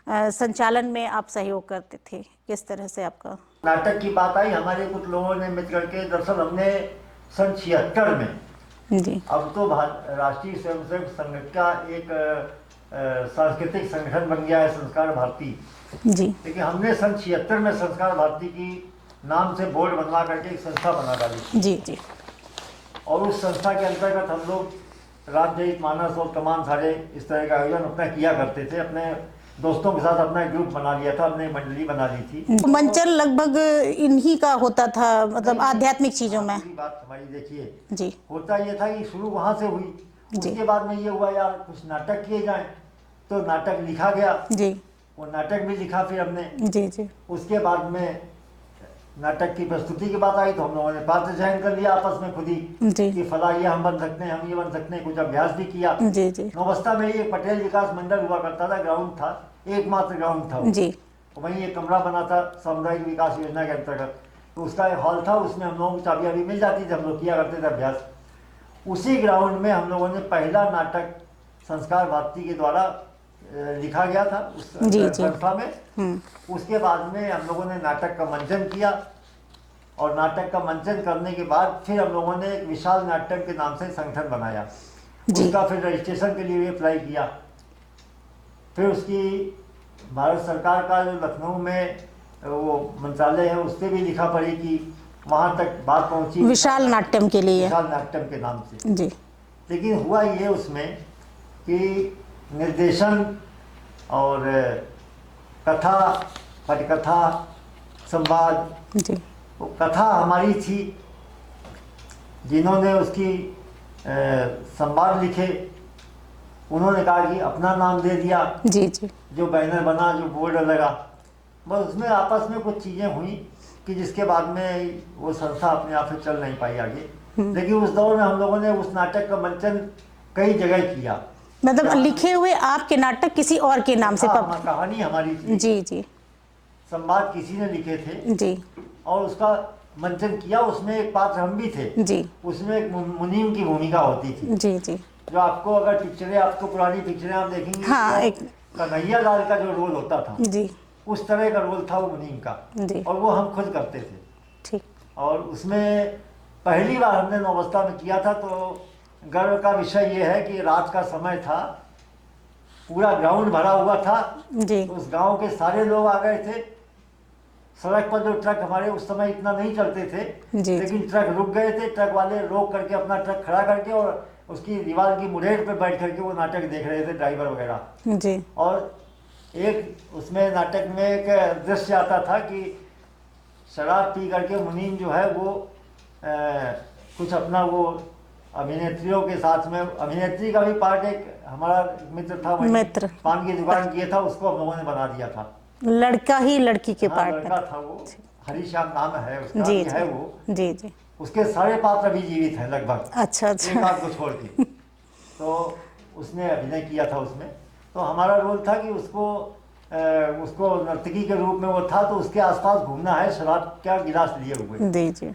संचालन में आप सहयोग करते थे, किस तरह से आपका? नाटक की बात आई, हमारे कुछ लोगों ने मिल करके, दरअसल हमने सन 76 में, जी, अब तो राष्ट्रीय स्वयंसेवक संघ का एक सांस्कृतिक संगठन बन गया है संस्कार भारती जी, लेकिन हमने सन 76 में संस्कार भारती की नाम से बोर्ड बनवा करके एक संस्था बना डाली। जी जी। और उस संस्था के अंतर्गत हम लोग रामचरित मानस और तमाम सारे इस तरह का आयोजन अपना किया करते थे। अपने दोस्तों के साथ अपना ग्रुप बना लिया था, अपने मंडली बना ली थी। मंचन लगभग इन्हीं का होता था, मतलब आध्यात्मिक चीजों में। बात हमारी देखिए जी, होता ये था कि शुरू वहाँ से हुई, उसके बाद में ये हुआ यार कुछ नाटक किए जाएं, तो नाटक लिखा गया। जी, वो नाटक भी लिखा फिर हमने। जी जी। उसके बाद में नाटक की प्रस्तुति की बात आई तो हम लोगों ने पात्र चयन कर लिया आपस में खुद ही जी कि फला ये हम बन सकते हैं, हम ये बन सकते हैं। कुछ अभ्यास भी किया। जी जी नौबस्ता में एक पटेल विकास मंडल हुआ करता था, ग्राउंड था, एकमात्र ग्राउंड था जी। वहीं एक कमरा बना था सामुदायिक विकास योजना के अंतर्गत, तो उसका एक हॉल था, उसमें हम लोगों को चाबी अभी मिल जाती थी, हम लोग किया करते थे अभ्यास। उसी ग्राउंड में हम लोगों ने पहला नाटक संस्कार भारती के द्वारा लिखा गया था उस संस्था में। उसके बाद में हम लोगों ने नाटक का मंचन किया और नाटक का मंचन करने के बाद फिर हम लोगों ने एक विशाल नाटक के नाम से संगठन बनाया। उसका फिर रजिस्ट्रेशन के लिए भी अप्लाई किया। फिर उसकी भारत सरकार का जो लखनऊ में वो मंत्रालय है उससे भी लिखा पड़ी कि वहाँ तक बात पहुँची विशाल नाट्यम के लिए, विशाल नाट्यम के नाम से। जी। लेकिन हुआ ये उसमें कि निर्देशन और कथा, पटकथा, संवाद, जी वो कथा हमारी थी। जिन्होंने उसकी संवाद लिखे उन्होंने कहा कि अपना नाम दे दिया। जी जी। जो बैनर बना, जो बोर्ड लगा, बस उसमें आपस में कुछ चीज़ें हुई कि जिसके बाद में वो संस्था अपने आप से चल नहीं पाई आगे। लेकिन उस दौर में हम लोगों ने उस नाटक का मंचन कई जगह किया। मतलब लिखे हुए आपके नाटक किसी और के नाम से कहानी हमारी थी। जी जी। संवाद किसी ने लिखे थे जी। और उसका मंचन किया। उसमें एक पात्र हम भी थे जी। उसमें एक मुनीम की भूमिका होती थी। जी जी। जो आपको अगर पिक्चरें, आपको पुरानी पिक्चरें आप देखेंगे, हाँ, तो एक कन्हैया लाल का जो रोल होता था जी, उस तरह का रोल था वो मुनीम का। जी। और वो हम खुद करते थे। ठीक। और उसमें पहली बार हमने नौबस्ता में किया था, तो गर्व का विषय ये है कि रात का समय था, पूरा ग्राउंड भरा हुआ था। जी। उस गांव के सारे लोग आ गए थे। सड़क पर जो ट्रक हमारे उस समय इतना नहीं चलते थे, जी, लेकिन ट्रक रुक गए थे। ट्रक वाले रोक करके अपना ट्रक खड़ा करके और उसकी दीवार की मुड़ेर पे बैठ करके वो नाटक देख रहे थे, ड्राइवर वगैरह। जी। और एक उसमें नाटक में एक दृश्य आता था कि शराब पी करके मुनीम जो है वो कुछ अपना वो अभिनेत्रियों के साथ में, अभिनेत्री का भी पार्ट एक हमारा मित्र था, वही मित्र। पान की दुकान किया था, उसको हम लोगों ने बना दिया था। लड़का ही लड़की के हाँ, पार्ट लड़का में। था वो, हरीश्याम नाम है उसका, जी भी जी है वो। जी जी। उसके सारे पात्र अभी जीवित हैं लगभग, अच्छा एक अच्छा। आध को छोड़ के। तो उसने अभिनय किया था उसमें। तो हमारा रोल था कि उसको नर्तकी के रूप में वो था, तो उसके आसपास घूमना है शराब का गिलास लिए हुए। जी जी।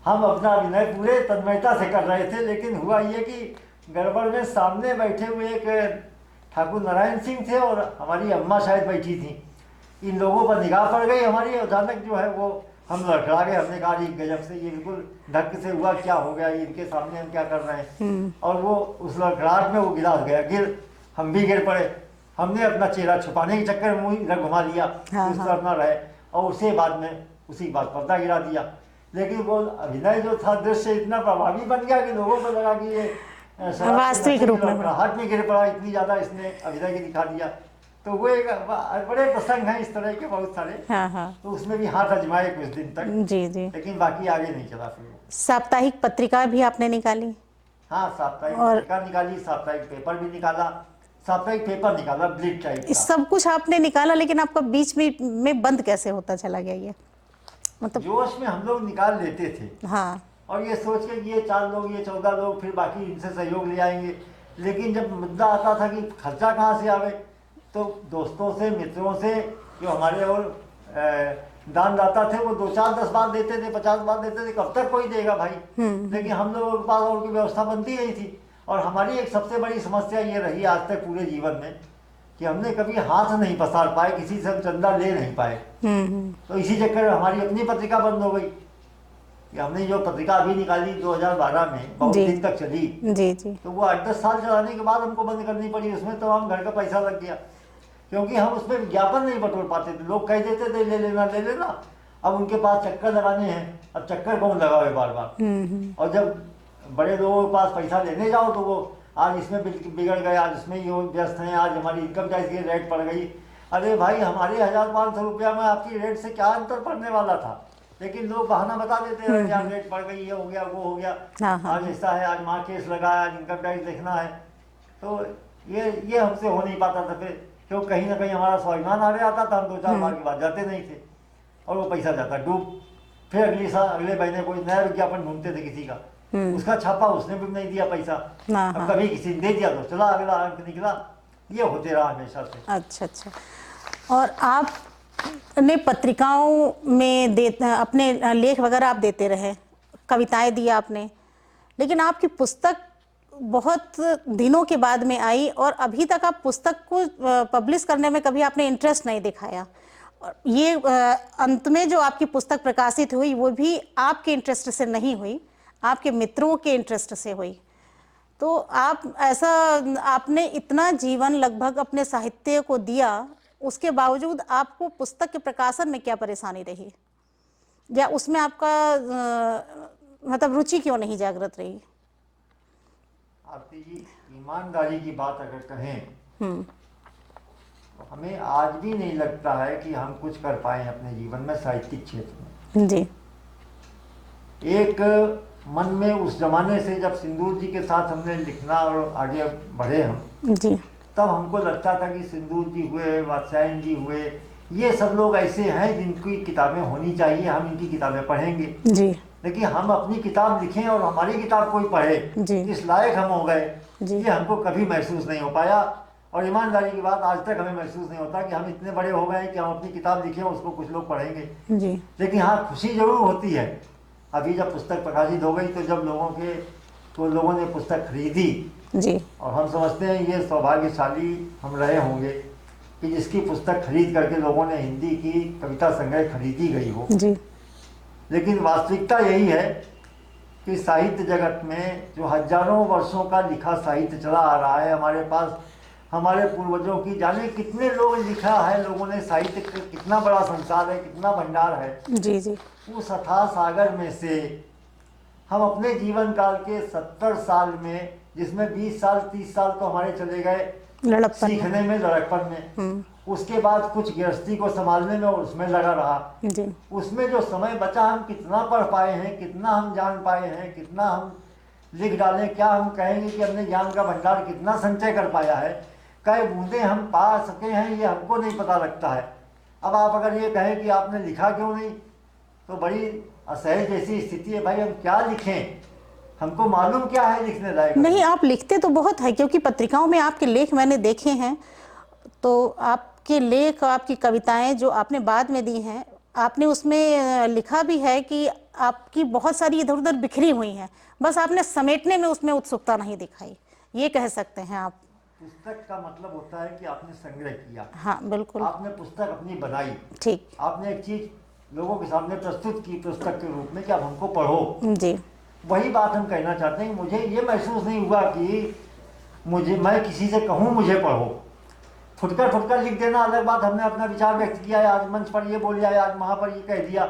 हम अपना अभिनय पूरे तन्मयता से कर रहे थे, लेकिन हुआ ये कि गड़बड़ में सामने बैठे हुए एक ठाकुर नारायण सिंह थे और हमारी अम्मा शायद बैठी थी। इन लोगों पर निगाह पड़ गई हमारी, अचानक जो है वो हम लड़खड़ा गए। हमने कहा ये गजब से, ये बिल्कुल ढक से हुआ, क्या हो गया, इनके सामने हम क्या कर रहे हैं। और वो उस लड़खड़ाहट में वो गिलास गया, हम भी गिर पड़े। हमने अपना चेहरा छुपाने के चक्कर में मुँह इधर घुमा लिया, हाँ, उस हाँ। तरफ ना रहे, और उसी बाद पर्दा गिरा दिया। लेकिन वो अभिनय जो था, दृश्य इतना प्रभावी बन गया कि लोगों को लगा कि ये वास्तविक रूप में हाथ में गिर पड़ा, इतनी ज्यादा इसने अभिनय की दिखा दिया। तो वो एक बड़े प्रसंग हैं इस तरह के बहुत सारे। हाँ हाँ। तो उसमें भी हाथ आजमाए कुछ दिन तक, जी जी। लेकिन बाकी आगे नहीं चला फिर वो। साप्ताहिक पत्रिका भी आपने निकाली? हाँ, साप्ताहिक और- पत्रिका निकाली, साप्ताहिक पेपर भी निकाला। साप्ताहिक पेपर निकाला ब्लिट टाइप का। सब कुछ आपने निकाला, लेकिन आपका बीच में बंद कैसे होता चला गया ये, मतलब? जोश में हम लोग निकाल लेते थे, हाँ। और ये सोच के कि ये 4 लोग, ये 14 लोग, फिर बाकी इनसे सहयोग ले आएंगे। लेकिन जब मुद्दा आता था कि खर्चा कहाँ से आवे, तो दोस्तों से, मित्रों से, जो हमारे और दानदाता थे, वो 2, 4, 10 बात देते थे, 50 बात देते थे, कब तक कोई देगा भाई। लेकिन हम लोगों के पास और की व्यवस्था बनती नहीं थी। और हमारी एक सबसे बड़ी समस्या ये रही आज तक पूरे जीवन में, कि हमने कभी हाथ नहीं पसार पाए, किसी से हम चंदा ले नहीं पाए। तो इसी चक्कर में हमारी अपनी पत्रिका बंद हो गई। कि हमने जो पत्रिका अभी निकाली 2012 में, बहुत जी। दिन तक चली, जी जी। तो वो 8-10 साल चलाने के बाद हमको बंद करनी पड़ी। उसमें तो हम घर का पैसा लग गया, क्योंकि हम उसमें विज्ञापन नहीं बटोर पाते थे। लोग कह देते थे ले लेना ले लेना, अब उनके पास चक्कर लगाने हैं, अब चक्कर कौन लगावे बार बार। और जब बड़े लोगों के पास पैसा लेने जाओ तो वो आज इसमें बिगड़ गए, आज इसमें ये व्यस्त हैं, आज हमारी इनकम टैक्स की रेट पड़ गई। अरे भाई, हमारे 1500 रुपया में आपकी रेट से क्या अंतर पड़ने वाला था। लेकिन लोग बहाना बता देते हैं, यार रेट बढ़ गई, ये हो गया, वो हो गया, हाँ, हाँ। आज ऐसा है, आज माँ केस लगा है, आज इनकम टैक्स देखना है। तो ये हमसे हो नहीं पाता था फिर, क्यों कहीं ना कहीं हमारा स्वाभिमान आ रहा था। हम 2-4 बार के बाद जाते नहीं थे, और वो पैसा जाता डूब। फिर अगले महीने कोई नया विज्ञापन ढूंढते थे किसी का, उसका छापा, उसने भी नहीं दिया पैसा। हाँ, अब हाँ। कभी किसी ने दे दिया तो चला, अगला अंक निकला। ये होते रहा हमेशा से। अच्छा अच्छा। और आपने पत्रिकाओं में अपने लेख वगैरह आप देते रहे, कविताएं दी आपने, लेकिन आपकी पुस्तक बहुत दिनों के बाद में आई, और अभी तक आप पुस्तक को पब्लिश करने में कभी आपने इंटरेस्ट नहीं दिखाया। और ये अंत में जो आपकी पुस्तक प्रकाशित हुई, वो भी आपके इंटरेस्ट से नहीं हुई, आपके मित्रों के इंटरेस्ट से हुई। तो आपने इतना जीवन लगभग अपने साहित्य को दिया, उसके बावजूद आपको पुस्तक के प्रकाशन में क्या परेशानी रही, या उसमें आपका मतलब रुचि क्यों नहीं जागृत रही? आरती जी, ईमानदारी की बात अगर कहें तो हमें आज भी नहीं लगता है कि हम कुछ कर पाए अपने जीवन में साहित्यिक क्षेत्र में। जी। एक मन में उस जमाने से जब सिंदूर जी के साथ हमने लिखना और आगे बढ़े हम, जी। तब हमको लगता था कि सिंदूर जी हुए, वात्स्यायन जी हुए, ये सब लोग ऐसे हैं जिनकी किताबें होनी चाहिए, हम इनकी किताबें पढ़ेंगे। जी। लेकिन हम अपनी किताब लिखें और हमारी किताब कोई पढ़े, जी। इस लायक हम हो गए, जी। ये हमको कभी महसूस नहीं हो पाया। और ईमानदारी की बात, आज तक हमें महसूस नहीं होता कि हम इतने बड़े हो गए कि हम अपनी किताब लिखें, उसको कुछ लोग पढ़ेंगे। जी। लेकिन हाँ, खुशी जरूर होती है। अभी जब पुस्तक प्रकाशित हो गई, तो जब लोगों ने पुस्तक खरीदी, जी। और हम समझते हैं ये सौभाग्यशाली हम रहे होंगे कि जिसकी पुस्तक खरीद करके लोगों ने हिंदी की कविता संग्रह खरीदी गई हो। जी। लेकिन वास्तविकता यही है कि साहित्य जगत में जो हजारों वर्षों का लिखा साहित्य चला आ रहा है, हमारे पास हमारे पूर्वजों की जाने कितने लोग लिखा है, लोगों ने साहित्य, कितना बड़ा संसार है, कितना भंडार है। जी। जी। उस अथाह सागर में से हम अपने जीवन काल के 70 साल में जिसमें 20 साल 30 साल तो हमारे चले गए लड़प्पन में। सीखने में, लड़कपन में। उसके बाद कुछ गृहस्थी को संभालने में और उसमें लगा रहा। जी उसमें जो समय बचा, हम कितना पढ़ पाए हैं, कितना हम जान पाए हैं, कितना हम लिख डाले, क्या हम कहेंगे कि हमने ज्ञान का भंडार कितना संचय कर पाया है, कई बूंदें हम पा सके हैं, ये हमको नहीं पता लगता है। अब आप अगर ये कहें कि आपने लिखा क्यों नहीं, तो बड़ी असहज जैसी स्थिति है। भाई हम क्या लिखें, हमको मालूम क्या है लिखने लायक? नहीं, आप लिखते तो बहुत है, क्योंकि पत्रिकाओं में आपके लेख मैंने देखे हैं। तो आपके लेख, आपकी कविताएं जो आपने बाद में दी हैं, आपने उसमें लिखा भी है कि आपकी बहुत सारी इधर उधर बिखरी हुई हैं, बस आपने समेटने में उसमें उत्सुकता नहीं दिखाई, ये कह सकते हैं आप। पुस्तक का मतलब होता है कि आपने संग्रह किया। हाँ बिल्कुल, आपने पुस्तक अपनी बनाई, ठीक। आपने एक चीज लोगों के सामने प्रस्तुत की पुस्तक के रूप में कि आप हमको पढ़ो। जी वही बात हम कहना चाहते हैं। मुझे ये महसूस नहीं हुआ कि मैं किसी से कहूँ मुझे पढ़ो। फुटकर फुटकर लिख देना अलग बात, हमने अपना विचार व्यक्त किया है, आज मंच पर ये बोल दिया, आज वहाँ पर ये कह दिया,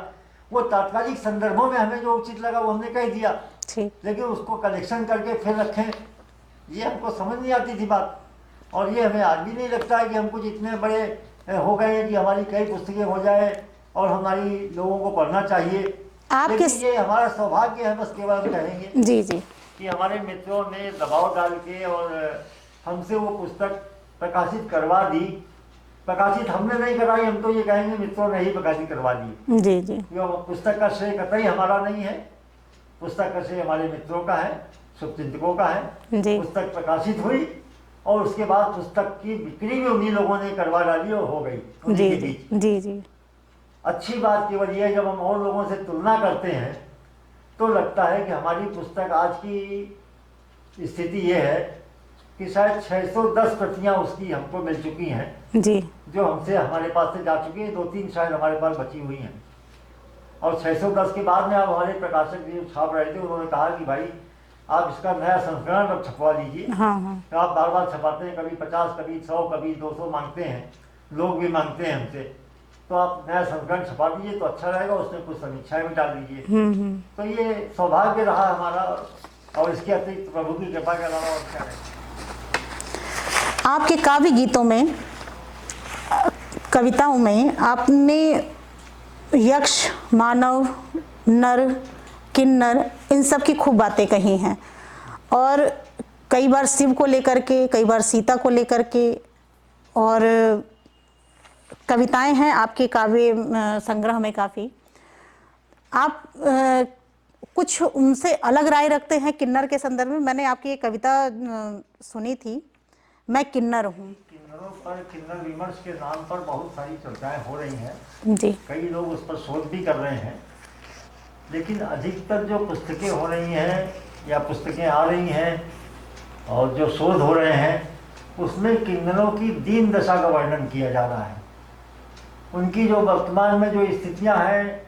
वो तात्कालिक संदर्भों में हमें जो उचित लगा वो हमने कह दिया, ठीक। लेकिन उसको कलेक्शन करके फिर रखें, ये हमको समझ नहीं आती थी बात। और ये हमें आज भी नहीं लगता है कि हम कुछ इतने बड़े हो गए हैं कि हमारी कई पुस्तकें हो जाए और हमारी लोगों को पढ़ना चाहिए। आप लेकिन ये हमारा सौभाग्य है, बस केवल हम कहेंगे जी जी कि हमारे मित्रों ने दबाव डाल के और हमसे वो पुस्तक प्रकाशित करवा दी। प्रकाशित हमने नहीं कराई, हम तो ये कहेंगे मित्रों ने ही प्रकाशित करवा दी। जी जी यो पुस्तक का श्रेय कतई हमारा नहीं है, पुस्तक का श्रेय हमारे मित्रों का है, शुभचिंतकों का है। जी पुस्तक प्रकाशित हुई और उसके बाद पुस्तक की बिक्री भी उन्हीं लोगों ने करवा डाली और हो गई जी उन्हीं के जी बीच। जी जी अच्छी बात केवल ये है, जब हम और लोगों से तुलना करते हैं तो लगता है कि हमारी पुस्तक आज की स्थिति ये है कि शायद 610 प्रतियां उसकी हमको मिल चुकी हैं, जी जो हमसे हमारे पास से जा चुकी हैं। 2-3 शायद हमारे पास बची हुई हैं। और 610 के बाद में अब हमारे प्रकाशक जो छाप रहे थे उन्होंने कहा कि भाई आप इसका नया संस्करण अब छपवा लीजिए। हाँ हाँ तो आप बार बार छपाते हैं, कभी 50, कभी 100, कभी 200 मांगते हैं, लोग भी मांगते हैं हमसे, तो आप नया संस्करण छपा दीजिए तो अच्छा रहेगा, उसमें कुछ समीक्षाएं भी डाल दीजिए। तो ये सौभाग्य रहा हमारा, और इसके अतिरिक्त प्रभु की कृपा के अलावा और क्या है। आपके काव्य गीतों में, कविताओं में आपने यक्ष, मानव, नर, किन्नर, इन सब की खूब बातें कही हैं, और कई बार शिव को लेकर के, कई बार सीता को लेकर के, और कविताएं हैं आपके काव्य संग्रह में काफ़ी। आप कुछ उनसे अलग राय रखते हैं किन्नर के संदर्भ में। मैंने आपकी एक कविता सुनी थी, मैं किन्नर हूँ। किन्नरों पर, किन्नर विमर्श के नाम पर बहुत सारी चर्चाएं हो रही हैं जी कई लोग उस पर शोध भी कर रहे हैं, लेकिन अधिकतर जो पुस्तकें हो रही हैं या पुस्तकें आ रही हैं और जो शोध हो रहे हैं उसमें किन्नरों की दीन दशा का वर्णन किया जा रहा है। उनकी जो वर्तमान में जो स्थितियां हैं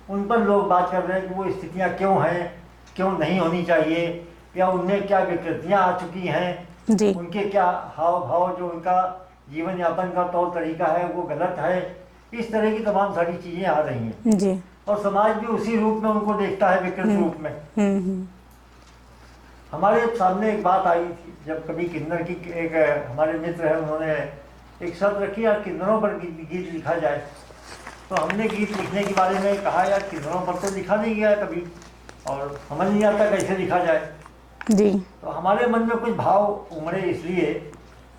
उन पर लोग बात कर रहे हैं कि वो स्थितियां क्यों हैं, क्यों नहीं होनी चाहिए, या उनमें क्या विकृतियां आ चुकी हैं, जी उनके क्या हाव भाव, जो उनका जीवन यापन का तौर तरीका है वो गलत है। इस तरह की तमाम सारी चीज़ें आ रही हैं जी और समाज भी उसी रूप में उनको देखता है, विकृत रूप में। हमारे सामने एक बात आई थी, जब कभी किन्नर की एक हमारे मित्र है, उन्होंने एक शर्त रखी यार किन्नरों पर गीत लिखा जाए। तो हमने गीत लिखने के बारे में कहा यार किन्नरों पर तो लिखा नहीं गया कभी और समझ नहीं आता कैसे लिखा जाए। जी तो हमारे मन में कुछ भाव उमड़े इसलिए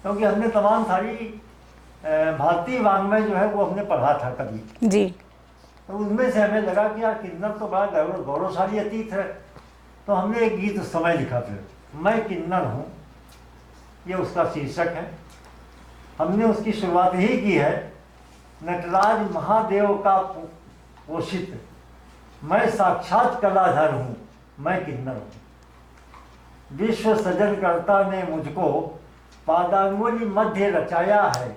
क्योंकि हमने तमाम सारी भारतीय वाङ्मय जो है वो हमने पढ़ा था कभी। जी तो उनमें से हमें लगा कि यार किन्नर तो बड़ा गौरवशाली अतीत है। तो हमने एक गीत उस समय लिखा, फिर मैं किन्नर हूँ, ये उसका शीर्षक है। हमने उसकी शुरुआत ही की है, नटराज महादेव का पोषित मैं साक्षात कलाधर हूँ, मैं किन्नर हूँ। विश्व सृजनकर्ता ने मुझको पादांगुली मध्य रचाया है।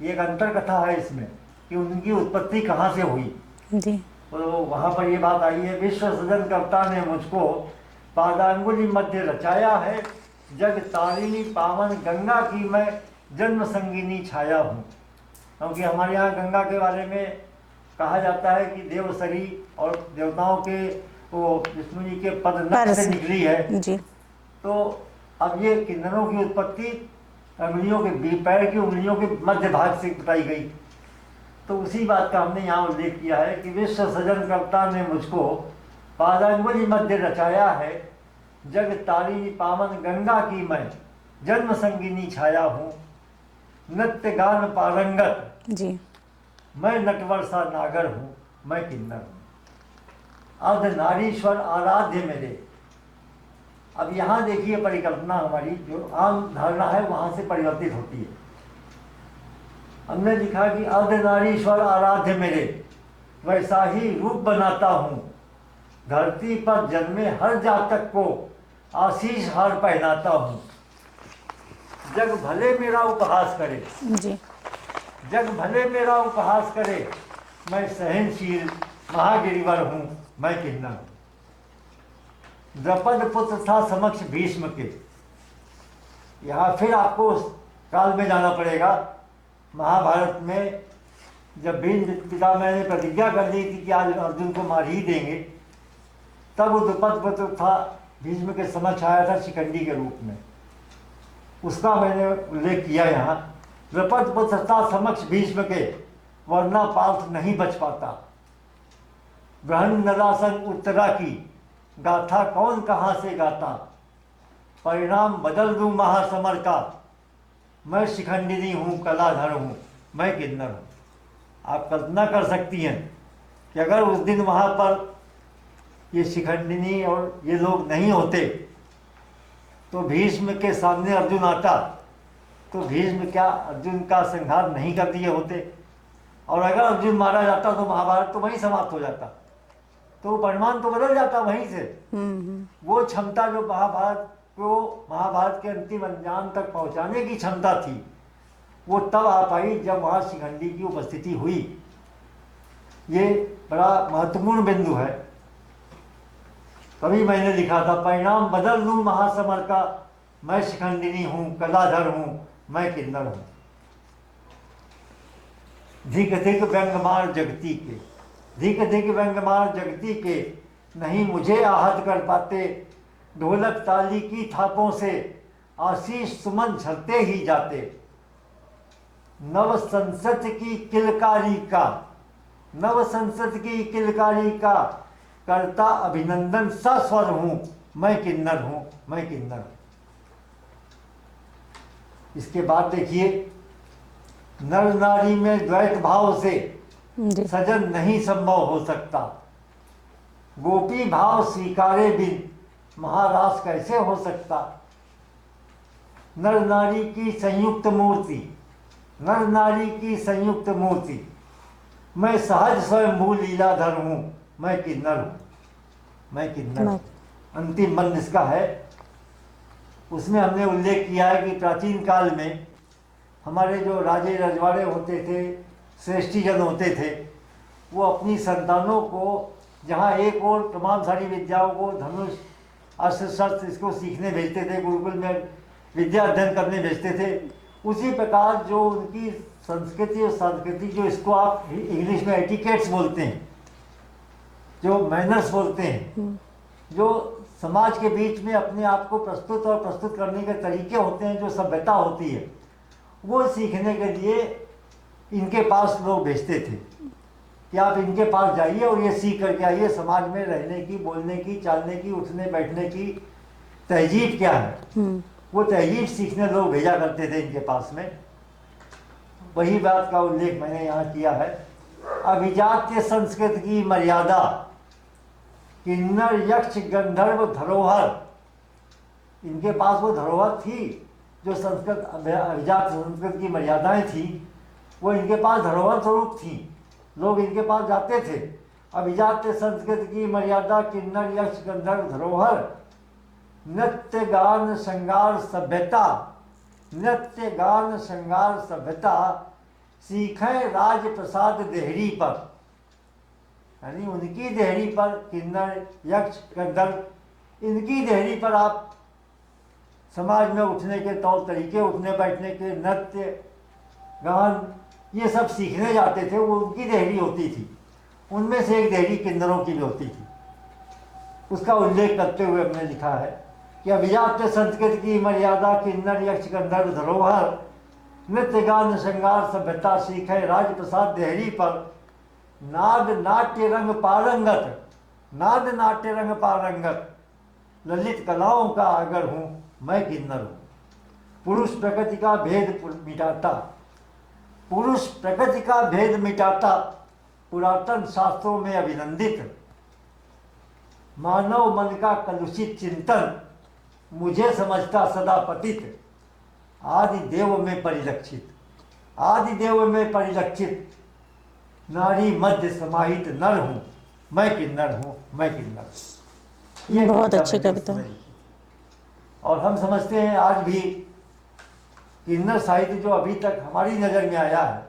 ये एक अंतर कथा है इसमें कि उनकी उत्पत्ति कहाँ से हुई। जी तो वहाँ पर ये बात आई है, विश्व सृजनकर्ता ने मुझको पादांगुली मध्य रचाया है, जग तारिणी पावन गंगा की मैं जन्म संगिनी छाया हूँ। क्योंकि हमारे यहाँ गंगा के बारे में कहा जाता है कि देवसरी और देवताओं के वो विष्णु जी के पद नख से निकली है। जी तो अब ये किन्नरों की उत्पत्ति अंगुलियों के पैर की उंगलियों के मध्य भाग से बताई गई। तो उसी बात का हमने यहाँ उल्लेख किया है कि विश्व सृजन कर्ता ने मुझको पादांगुली मध्य रचाया है, जग तारिणी पावन गंगा की मैं जन्म संगिनी छाया हूँ, नृत्य गान पारंगत जी। मैं नटवर सा नागर हूँ, मैं किन्नर हूँ, अर्ध नारीश्वर आराध्य मेरे। अब यहाँ देखिए परिकल्पना हमारी जो आम धारणा है वहाँ से परिवर्तित होती है। हमने लिखा कि अर्ध नारीश्वर आराध्य मेरे, वैसा ही रूप बनाता हूँ, धरती पर जन्मे हर जातक को आशीष हार पहनाता हूँ, जग भले मेरा उपहास करे, जी। जग भले मेरा उपहास करे, मैं सहनशील महागिरिवर हूँ, मैं किन्नर हूँ। द्रपद पुत्र था समक्ष भीष्म के। यहाँ फिर आपको उस काल में जाना पड़ेगा। महाभारत में जब भीष्म पितामह ने प्रतिज्ञा कर ली थी कि आज अर्जुन को मार ही देंगे, तब वो द्रपद पुत्र था भीष्म के समक्ष आया था शिखंडी के रूप में। उसका मैंने उल्लेख किया यहाँ। द्रपद पुत्र था समक्ष भीष्म के, वरना पार्थ नहीं बच पाता। ब्रहण नरासन उत्तरा की गाथा कौन कहाँ से गाता, परिणाम बदल दूं महासमर का, मैं शिखंडिनी हूँ कलाधर हूँ, मैं किन्नर हूँ। आप कल्पना कर सकती हैं कि अगर उस दिन वहाँ पर ये शिखंडिनी और ये लोग नहीं होते तो भीष्म के सामने अर्जुन आता तो भीष्म क्या अर्जुन का संहार नहीं कर दिए होते, और अगर अर्जुन मारा जाता तो महाभारत तो वहीं समाप्त हो जाता, तो परिणाम तो बदल जाता वहीं से। वो क्षमता जो महाभारत के अंतिम अंजाम तक पहुंचाने की क्षमता थी, वो तब आ पाई जब वहाँ शिखंडी की उपस्थिति हुई। ये बड़ा महत्वपूर्ण बिंदु है। तभी मैंने लिखा था, परिणाम बदल लूँ महासमर का, मैं शिखंडिनी हूँ कलाधर हूँ, मैं किन्नर हूँ। धिक धिक व्यंगमार जगती के, धिक धिक व्यंगमार जगती के, नहीं मुझे आहत कर पाते, ढोलक ताली की थापों से आशीष सुमन झरते ही जाते। नव संसद की किलकारी का, नव संसद की किलकारी का करता अभिनंदन सस्वर हूँ, मैं किन्नर हूँ, मैं किन्नर हूँ। इसके बाद देखिए, नर नारी में द्वैत भाव से सजन नहीं संभव हो सकता, गोपी भाव स्वीकारे बिन महारास कैसे हो सकता। नर नारी की संयुक्त मूर्ति, नर नारी की संयुक्त मूर्ति, मैं सहज स्वयंभू लीलाधर हूँ, मैं किन्नर हूँ, मैं किन्नर हूँ। अंतिम बंद इसका है। उसमें हमने उल्लेख किया है कि प्राचीन काल में हमारे जो राजे रजवाड़े होते थे, श्रेष्ठीजन होते थे, वो अपनी संतानों को जहाँ एक और तमाम सारी विद्याओं को, धनुष अस्त्र शस्त्र इसको सीखने भेजते थे, गुरुकुल में विद्या अध्ययन करने भेजते थे, उसी प्रकार जो उनकी संस्कृति और संस्कृति, जो इसको आप इंग्लिश में एटिकेट्स बोलते हैं, जो मैनर्स बोलते हैं, जो समाज के बीच में अपने आप को प्रस्तुत और प्रस्तुत करने के तरीके होते हैं, जो सभ्यता होती है, वो सीखने के लिए इनके पास लोग भेजते थे कि आप इनके पास जाइए और ये सीख करके आइए समाज में रहने की, बोलने की, चालने की, उठने बैठने की तहजीब क्या है। वो तहजीब सीखने लोग भेजा करते थे इनके पास में। वही बात का उल्लेख मैंने यहाँ किया है। अभिजात्य संस्कृत की मर्यादा, किन्नर यक्ष गंधर्व धरोहर, इनके पास वो धरोहर थी जो संस्कृत अभिजात संस्कृत की मर्यादाएं थी, वो इनके पास धरोहर स्वरूप थी। लोग इनके पास जाते थे। अभिजात्य संस्कृत की मर्यादा, किन्नर यक्ष गंधर्व धरोहर, नृत्य गान श्रृंगार सभ्यता, नृत्य गान श्रृंगार सभ्यता, सीखें राज प्रसाद देहरी पर, यानी उनकी देहरी पर, किन्नर यक्ष गंधर्व इनकी देहरी पर आप समाज में उठने के तौर तरीके, उठने बैठने के, नृत्य गान, ये सब सीखने जाते थे। वो उनकी देहरी होती थी। उनमें से एक देहरी किन्नरों की भी होती थी। उसका उल्लेख करते हुए हमने लिखा है कि कि अभिजात्य संस्कृति की मर्यादा किन्नर यक्ष गंधर्व धरोहर, नृत्य गान श्रृंगार सभ्यता सीखे राजप्रसाद देहरी पर। नाद नाट्य रंग पारंगत, नाद नाट्य रंग पारंगत, ललित कलाओं का अगर हूँ मैं किन्नर हूँ। पुरुष प्रकृति का भेद मिटाता, पुरुष प्रकृति का भेद मिटाता, पुरातन शास्त्रों में अभिनंदित। मानव मन का कलुषित चिंतन, मुझे समझता सदा पतित। आदि देव में परिलक्षित, आदि देव में परिलक्षित, नारी मध्य समाहित नर हूँ मैं किन्नर हूँ, मैं किन्नर। ये बहुत अच्छी कविता। और हम समझते हैं आज भी किन्नर साहित्य जो अभी तक हमारी नज़र में आया है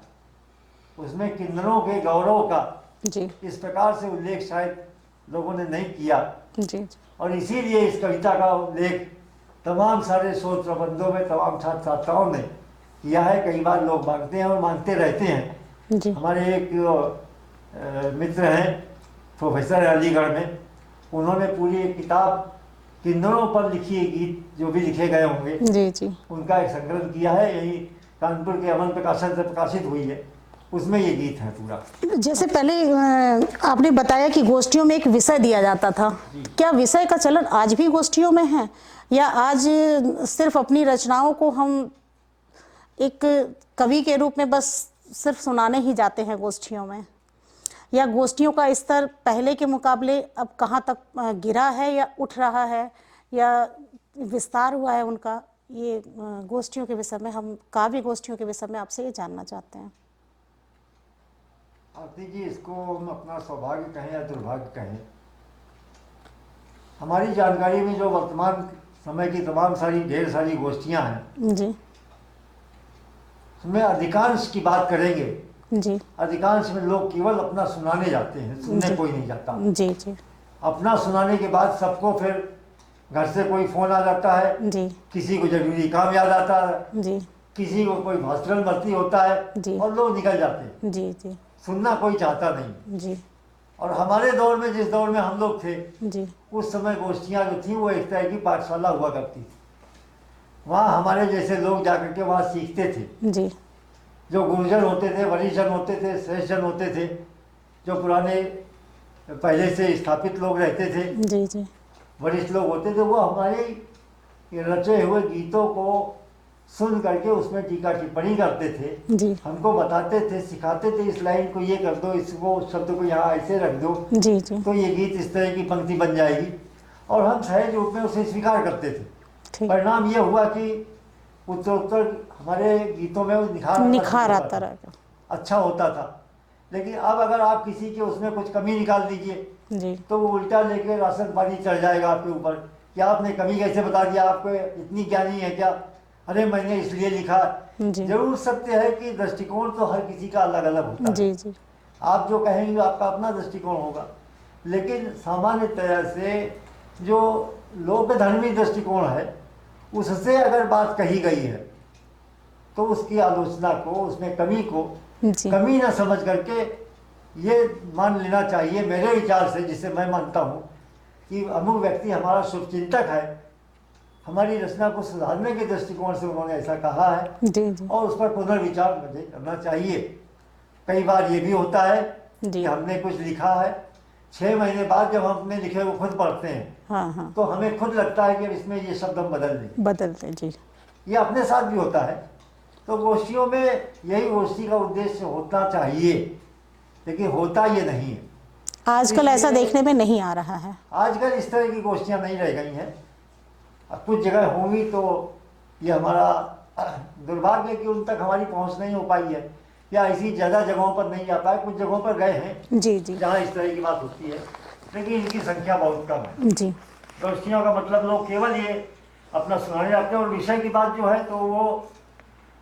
उसमें किन्नरों के गौरव का जी इस प्रकार से उल्लेख शायद लोगों ने नहीं किया। जी और इसीलिए इस कविता का उल्लेख तमाम सारे शोध प्रबंधों में तमाम छात्र छात्राओं ने किया है। कई बार लोग मांगते हैं और मांगते रहते हैं। जी हमारे एक मित्र हैं प्रोफेसर है अलीगढ़ में, उन्होंने पूरी एक किताब किन्नरों पर लिखी है, गीत जो भी लिखे गए होंगे जी जी उनका एक संकलन किया है, यही कानपुर के अमन प्रकाशन से प्रकाशित हुई है, उसमें ये गीत है पूरा। जैसे पहले आपने बताया कि गोष्ठियों में एक विषय दिया जाता था, क्या विषय का चलन आज भी गोष्ठियों में है या आज सिर्फ अपनी रचनाओं को हम एक कवि के रूप में बस सिर्फ सुनाने ही जाते हैं गोष्ठियों में, या गोष्ठियों का स्तर पहले के मुकाबले अब कहाँ तक गिरा है या उठ रहा है या विस्तार हुआ है उनका? ये गोष्ठियों के विषय में, हम काव्य गोष्ठियों के विषय में आपसे ये जानना चाहते हैं। आरती जी, इसको हम अपना सौभाग्य कहें या दुर्भाग्य कहें, हमारी जानकारी में जो वर्तमान समय की तमाम सारी ढेर सारी गोष्ठियां हैं जी उसमें अधिकांश की बात करेंगे, जी अधिकांश में लोग केवल अपना सुनाने जाते हैं, सुनने कोई नहीं जाता। जी जी अपना सुनाने के बाद सबको फिर घर से कोई फोन आ जाता है जी किसी को जरूरी काम याद आता है जी किसी को कोई हॉस्पिटल भर्ती होता जी। है और लोग निकल जाते हैं, जी जी सुनना कोई चाहता नहीं। जी और हमारे दौर में, जिस दौर में हम लोग थे, जी उस समय गोष्ठियाँ जो थी वो एक तरह की पाठशाला हुआ करती थी। वहाँ हमारे जैसे लोग जाकर के वहाँ सीखते थे। जी जो गुरुजन होते थे, वरिष्ठजन होते थे, श्रेष्ठजन होते थे, जो पुराने पहले से स्थापित लोग रहते थे, जी जी वरिष्ठ लोग होते थे, वो हमारे ये रचे हुए गीतों को सुन करके उसमें टीका टिप्पणी करते थे, जी हमको बताते थे, सिखाते थे, इस लाइन को ये कर दो, इसको शब्द को यहाँ ऐसे रख दो, जी जी तो ये गीत इस तरह की पंक्ति बन जाएगी। और हम सहज रूप में उसे स्वीकार करते थे। ठीक, परिणाम ये हुआ कि उत्तरोत्तर हमारे गीतों में निखार आता रहा। अच्छा होता था। लेकिन अब अगर आप किसी के उसमें कुछ कमी निकाल दीजिए जी तो वो उल्टा लेके राशन पानी चढ़ जाएगा आपके ऊपर, क्या आपने कमी कैसे बता दिया, आपको इतनी ज्ञानी है क्या, अरे मैंने इसलिए लिखा। जी जरूर सत्य है कि दृष्टिकोण तो हर किसी का अलग अलग होता है। जी जी आप जो कहेंगे आपका अपना दृष्टिकोण होगा, लेकिन सामान्यतया से जो लोक धर्मी दृष्टिकोण है उससे अगर बात कही गई है तो उसकी आलोचना को, उसमें कमी को जी कमी न समझ करके ये मान लेना चाहिए, मेरे विचार से, जिसे मैं मानता हूँ कि अमुक व्यक्ति हमारा शुभचिंतक है, हमारी रचना को सुधारने के दृष्टिकोण से उन्होंने ऐसा कहा है जी जी और उस पर पुनर्विचार मुझे करना चाहिए। कई बार ये भी होता है जी कि हमने कुछ लिखा है, 6 महीने बाद जब हम अपने लिखे को खुद पढ़ते हैं हाँ हाँ तो हमें खुद लगता है कि अब इसमें ये शब्द हम बदल दें। बदलते जी ये अपने साथ भी होता है। तो गोष्ठियों में यही गोष्ठी का उद्देश्य होना चाहिए, लेकिन होता ये नहीं है। आजकल ऐसा इसलिए देखने में नहीं आ रहा है। आजकल इस तरह की गोष्ठियाँ नहीं रह गई हैं। अब कुछ जगह होंगी तो ये हमारा दुर्भाग्य कि उन तक हमारी पहुँच नहीं हो पाई है, या ऐसी ज़्यादा जगहों पर नहीं जा पाए। कुछ जगहों पर गए हैं जी जी जहाँ इस तरह की बात होती है, लेकिन इनकी संख्या बहुत कम है। जी गोष्ठियों का मतलब लोग केवल ये अपना सुनाने जाते हैं। और विषय की बात जो है तो वो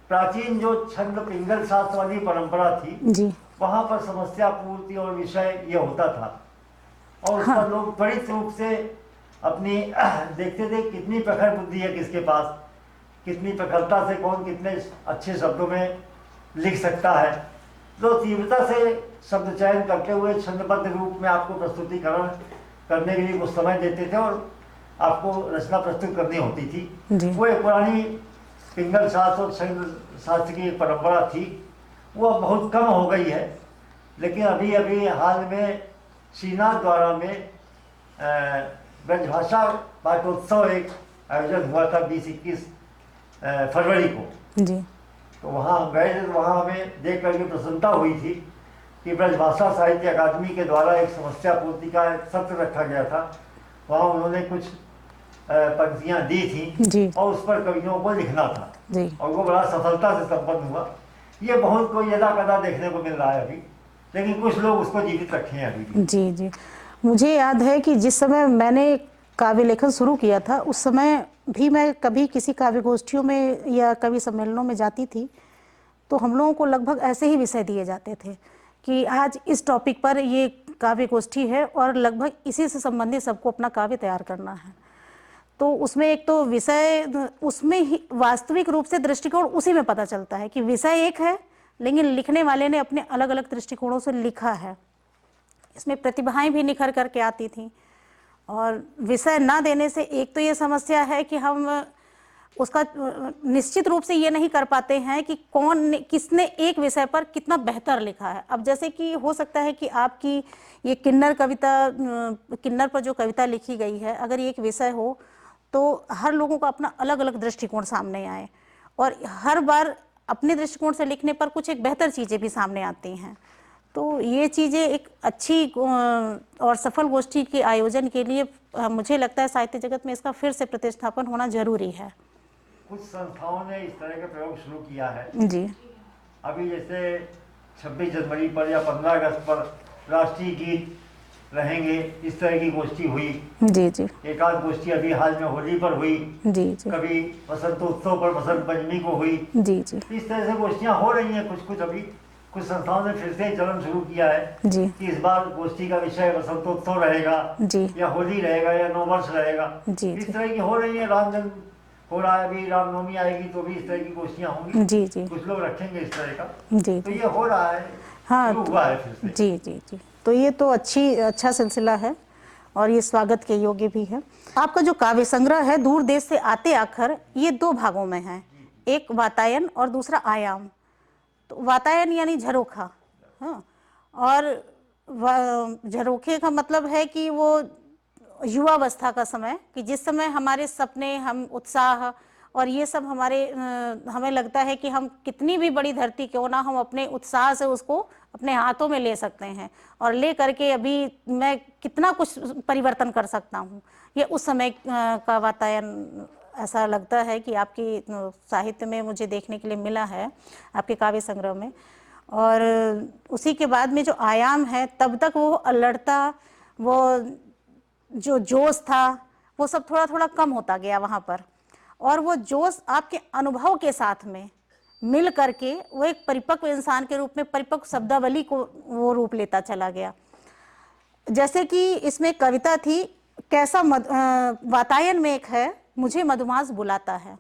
प्राचीन जो छंद पिंगल शास्त्र वाली परंपरा थी, जी वहाँ पर समस्या पूर्ति और विषय ये होता था और उस पर लोग त्वरित रूप से अपनी देखते थे कितनी प्रखर बुद्धि है किसके पास, कितनी प्रखरता से कौन कितने अच्छे शब्दों में लिख सकता है। तो तीव्रता से शब्द चयन करते हुए छंदबद्ध रूप में आपको प्रस्तुतिकरण करने के लिए कुछ समय देते थे और आपको रचना प्रस्तुत करनी होती थी। जी। वो एक पुरानी पिंगल शास्त्र और शैल शास्त्र की एक परंपरा थी, वो अब बहुत कम हो गई है। लेकिन अभी अभी हाल में श्रीनाथ द्वारा में ब्रजभाषा पाठोत्सव एक आयोजन हुआ था 20-21 फरवरी को। जी। तो वहाँ हम गए थे, तो वहाँ हमें देख करके प्रसन्नता हुई थी कि ब्रजभाषा साहित्य अकादमी के द्वारा एक समस्या पूर्ति का एक सत्र रखा गया था। वहाँ उन्होंने कुछ पंक्तियाँ दी थी जी। और उस पर कवियों को लिखना था जी। और वो बड़ा सफलता से संपन्न हुआ। ये बहुत कोई यदा कदा देखने को मिल रहा है अभी, लेकिन कुछ लोग उसको जीवित रखे हैं अभी भी। जी। जी। मुझे याद है कि जिस समय मैंने काव्य लेखन शुरू किया था, उस समय भी मैं कभी किसी काव्य गोष्ठियों में या कवि सम्मेलनों में जाती थी, तो हम लोगों को लगभग ऐसे ही विषय दिए जाते थे कि आज इस टॉपिक पर ये काव्य गोष्ठी है और लगभग इसी से संबंधित सबको अपना काव्य तैयार करना है। तो उसमें एक तो विषय, उसमें ही वास्तविक रूप से दृष्टिकोण उसी में पता चलता है कि विषय एक है, लेकिन लिखने वाले ने अपने अलग अलग दृष्टिकोणों से लिखा है। इसमें प्रतिभाएं भी निखर करके आती थीं। और विषय ना देने से एक तो ये समस्या है कि हम उसका निश्चित रूप से ये नहीं कर पाते हैं कि किसने एक विषय पर कितना बेहतर लिखा है। अब जैसे कि हो सकता है कि आपकी ये किन्नर पर जो कविता लिखी गई है, अगर ये एक विषय हो तो हर लोगों का अपना अलग अलग दृष्टिकोण सामने आए और हर बार अपने दृष्टिकोण से लिखने पर कुछ एक बेहतर चीज़ें भी सामने आती हैं। तो ये चीज़ें एक अच्छी और सफल गोष्ठी के आयोजन के लिए मुझे लगता है साहित्य जगत में इसका फिर से प्रतिस्थापन होना जरूरी है। कुछ संस्थाओं ने इस तरह का प्रयोग शुरू किया है। जी। अभी जैसे 26 जनवरी पर या 15 अगस्त पर राष्ट्रीय गीत रहेंगे, इस तरह की गोष्ठी हुई। जी। जी। एक आध गोष्ठी अभी हाल में होली पर हुई। जी। जी। कभी वसंतोत्सव पर वसंत पंचमी को हुई। जी। जी। इस तरह से गोष्ठियाँ हो रही हैं। कुछ अभी कुछ संस्थाओं ने फिर से चलन शुरू किया है जी। कि इस बार गोष्ठी का विषय वसंतोत्सव रहेगा जी। या होली रहेगा या नववर्ष रहेगा। जी। इस तरह की हो रही है। रामजन्म हो रहा है, अभी रामनवमी आएगी तो भी इस तरह की गोष्ठियाँ होंगी। जी। जी। कुछ लोग रखेंगे इस तरह का। जी। तो ये हो रहा है। हाँ, शुरू हुआ है फिर से। जी। जी। जी। तो ये तो अच्छा सिलसिला है और ये स्वागत के योग्य भी है। आपका जो काव्य संग्रह है दूर देश से आते आखर, ये 2 भागों में है, एक वातायन और दूसरा आयाम। तो वातायन यानी झरोखा, हाँ, और झरोखे का मतलब है कि वो युवावस्था का समय, कि जिस समय हमारे सपने, हम उत्साह और ये सब हमें लगता है कि हम कितनी भी बड़ी धरती क्यों ना, हम अपने उत्साह से उसको अपने हाथों में ले सकते हैं और ले करके अभी मैं कितना कुछ परिवर्तन कर सकता हूँ। ये उस समय का वातायन ऐसा लगता है कि आपकी साहित्य में मुझे देखने के लिए मिला है, आपके काव्य संग्रह में। और उसी के बाद में जो आयाम है, तब तक वो अल्लड़ता, वो जो जोश था, वो सब थोड़ा थोड़ा कम होता गया वहाँ पर, और वो जोश आपके अनुभव के साथ में मिल करके वो एक परिपक्व इंसान के रूप में, परिपक्व शब्दावली को वो रूप लेता चला गया। जैसे कि इसमें कविता थी, कैसा वातायन में एक है, मुझे मधुमास बुलाता है,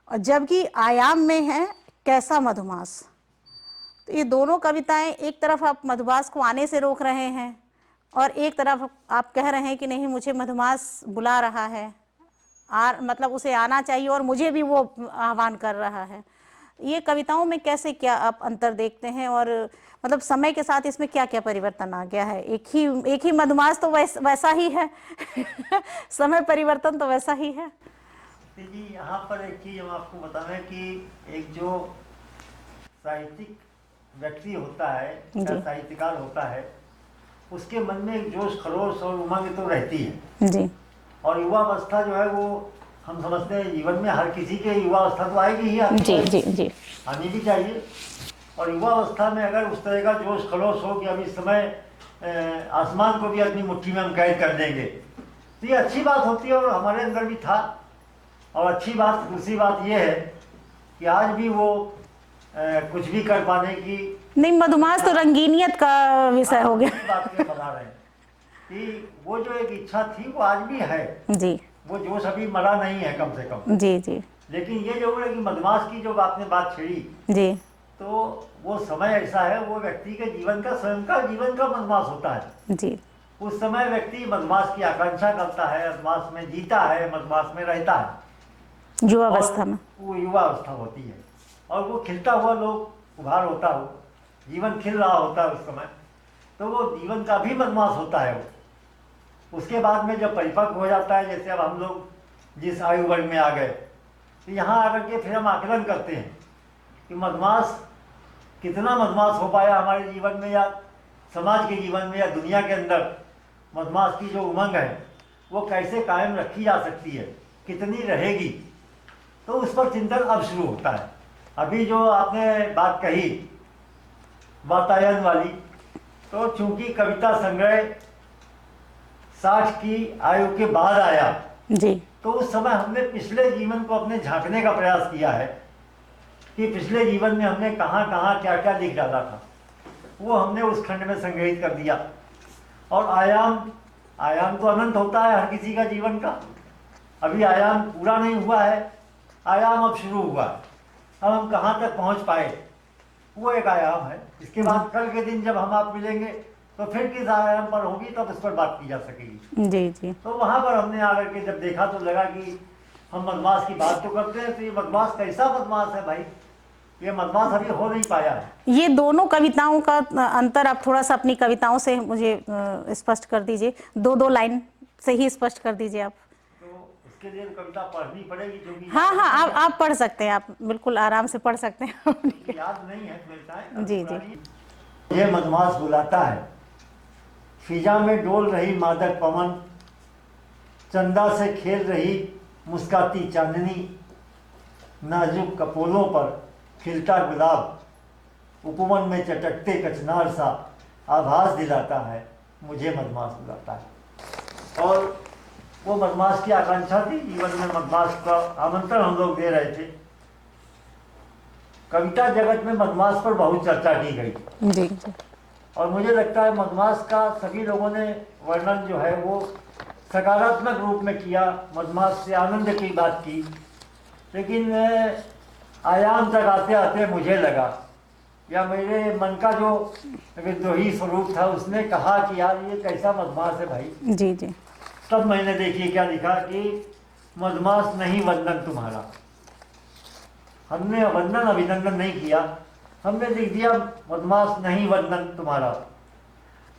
और जबकि आयाम में है कैसा मधुमास। तो ये दोनों कविताएं, एक तरफ आप मधुमास को आने से रोक रहे हैं और एक तरफ आप कह रहे हैं कि नहीं, मुझे मधुमास बुला रहा है, मतलब उसे आना चाहिए और मुझे भी वो आह्वान कर रहा है। ये कविताओं में कैसे क्या आप अंतर देखते हैं, और मतलब समय के साथ इसमें क्या क्या परिवर्तन आ गया है? एक ही मधुमास तो वैसा ही है समय परिवर्तन तो वैसा ही है जी। यहाँ पर एक चीज हम आपको बताना है कि एक जो साहित्यिक व्यक्ति होता है या साहित्यकार होता है, उसके मन में एक जोश, खरोश और उमंग तो रहती है जी। और युवावस्था जो है वो हम समझते हैं जीवन में हर किसी के युवावस्था तो आएगी ही, जी। जी। जी। आनी भी चाहिए। और युवावस्था में अगर उस तरह का जोश खरोश हो कि अब इस समय आसमान को भी अपनी मुट्ठी में हम कैद कर देंगे, तो ये अच्छी बात होती है और हमारे अंदर भी था। और अच्छी बात, दूसरी बात ये है कि आज भी वो कुछ भी कर पाने की नहीं, मधुमास तो रंगीनियत का विषय हो गया। बात में बता रहे हैं कि वो जो एक इच्छा थी वो आज भी है जी। वो जोश अभी मरा नहीं है कम से कम। जी। जी। लेकिन ये जरूर है कि मधुमास की जो आपने बात छेड़ी, जी। तो वो समय ऐसा है, वो व्यक्ति के जीवन का, स्वयं का जीवन का मधुमास होता है। जी। उस समय व्यक्ति मदमाश की आकांक्षा करता है, मदमाश में जीता है, मदमाश में रहता है। युवावस्था में वो युवा अवस्था होती है और वो खिलता हुआ लोग उभार होता हो, जीवन खिल रहा होता है उस समय, तो वो जीवन का भी मदमाश होता है वो। उसके बाद में जब परिपक्व हो जाता है, जैसे अब हम लोग जिस आयु वर्ग में आ गए, तो यहाँ आकर के फिर हम आकलन करते हैं कि मदमाश कितना मदमाश हो पाया हमारे जीवन में, या समाज के जीवन में, या दुनिया के अंदर मदमाश की जो उमंग है वो कैसे कायम रखी जा सकती है, कितनी रहेगी। तो उस पर चिंतन अब शुरू होता है। अभी जो आपने बात कही वातायन वाली, तो चूंकि कविता संग्रह 60 की आयु के बाद आया जी, तो उस समय हमने पिछले जीवन को अपने झांकने का प्रयास किया है कि पिछले जीवन में हमने कहाँ कहाँ क्या क्या लिख डाला था, वो हमने उस खंड में संग्रहित कर दिया। और आयाम तो अनंत होता है हर किसी का जीवन का। अभी आयाम पूरा नहीं हुआ है, आयाम अब शुरू हुआ है। अब हम कहाँ तक पहुँच पाए वो एक आयाम है। इसके बाद कल के दिन जब हम आप मिलेंगे तो फिर किस आयाम पर होगी, तब इस पर बात की जा सकेगी। जी जी। तो वहाँ पर हमने आकर के जब देखा तो लगा कि हम मदमाश की बात तो करते हैं, तो ये मदमाश कैसा मदमाश है भाई, ये मदमाश अभी हो नहीं पाया है। ये दोनों कविताओं का अंतर आप थोड़ा सा अपनी कविताओं से मुझे स्पष्ट कर दीजिए, दो दो लाइन से ही स्पष्ट कर दीजिए आप। तो उसके लिए कविता पढ़नी पड़ेगी, क्योंकि हाँ हाँ, आप पढ़ सकते हैं, आप बिल्कुल आराम से पढ़ सकते हैं। याद नहीं है कविताएं। जी जी। ये मदमाश बुलाता है, फिजा में डोल रही मादक पवन, चंदा से खेल रही मुस्काती चांदनी, नाजुक कपोलों पर खिलता गुलाब, उपवन में चटकते कचनार सा आभास दिलाता है, मुझे मदमाश बुलाता है। और वो मदमाश की आकांक्षा थी जीवन में, मदमाश का आमंत्रण हम लोग दे रहे थे। कविता जगत में मदमाश पर बहुत चर्चा की गई जी जी। और मुझे लगता है मदमाश का सभी लोगों ने वर्णन जो है वो सकारात्मक रूप में किया, मदमाश से आनंद की बात की। लेकिन आयाम तक आते आते मुझे लगा, या मेरे मन का जो विद्रोही स्वरूप था उसने कहा कि यार ये कैसा मदमाश है भाई। जी जी। तब मैंने देखिए क्या लिखा कि मदमाश नहीं वंदन तुम्हारा। हमने वंदन अभिनंदन नहीं किया, हमने लिख दिया मदमाश नहीं वंदन तुम्हारा।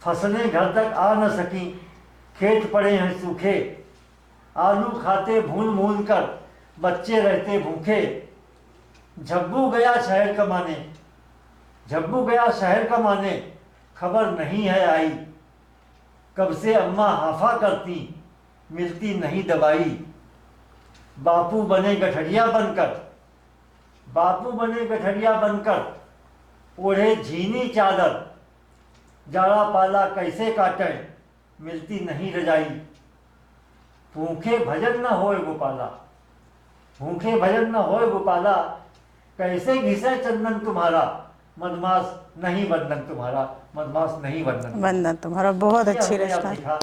फसलें घर तक आ न सकी, खेत पड़े हैं सूखे, आलू खाते भून भून कर बच्चे रहते भूखे। झब्बू गया शहर कमाने, झब्बू गया शहर कमाने, खबर नहीं है आई। कब से अम्मा हाफा करती, मिलती नहीं दवाई। बापू बने गठरिया बनकर, बापू बने गठरिया बनकर, ओढ़े झीनी चादर। जाड़ा पाला कैसे काटें, मिलती नहीं रजाई। भूखे भजन न होए गोपाला, भूखे भजन न होए गोपाला। कैसे घिसे चंदन तुम्हारा, मदमाश नहीं वंदन तुम्हारा, मदमाश नहीं वंदन। वंदन तुम्हारा बहुत ये अच्छी हमने अब रचना। देखा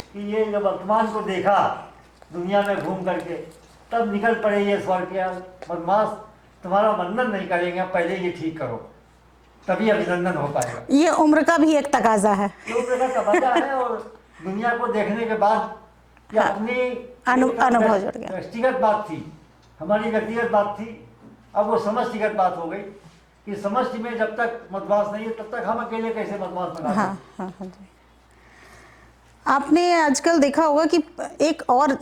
कि ये जब वर्तमान को देखा दुनिया में घूम करके, तब निकल पड़े ये स्वर के, मदमाश तुम्हारा वंदन नहीं करेंगे, पहले ये ठीक करो, तभी अभिनंदन हो पाएगा। ये उम्र का भी एक तकाजा है। ये उम्र का तकाजा है और दुनिया को देखने के बाद ये अपनी अनुभव जुड़ गया। व्यक्तिगत बात थी, हमारी व्यक्तिगत बात थी, अब वो समष्टिगत बात हो गई कि समष्टि में जब तक मदमाश नहीं है तब तक हम अकेले कैसे मदमाश बना सकते। हाँ हाँ हाँ जी। आपने आजकल देखा होगा कि एक और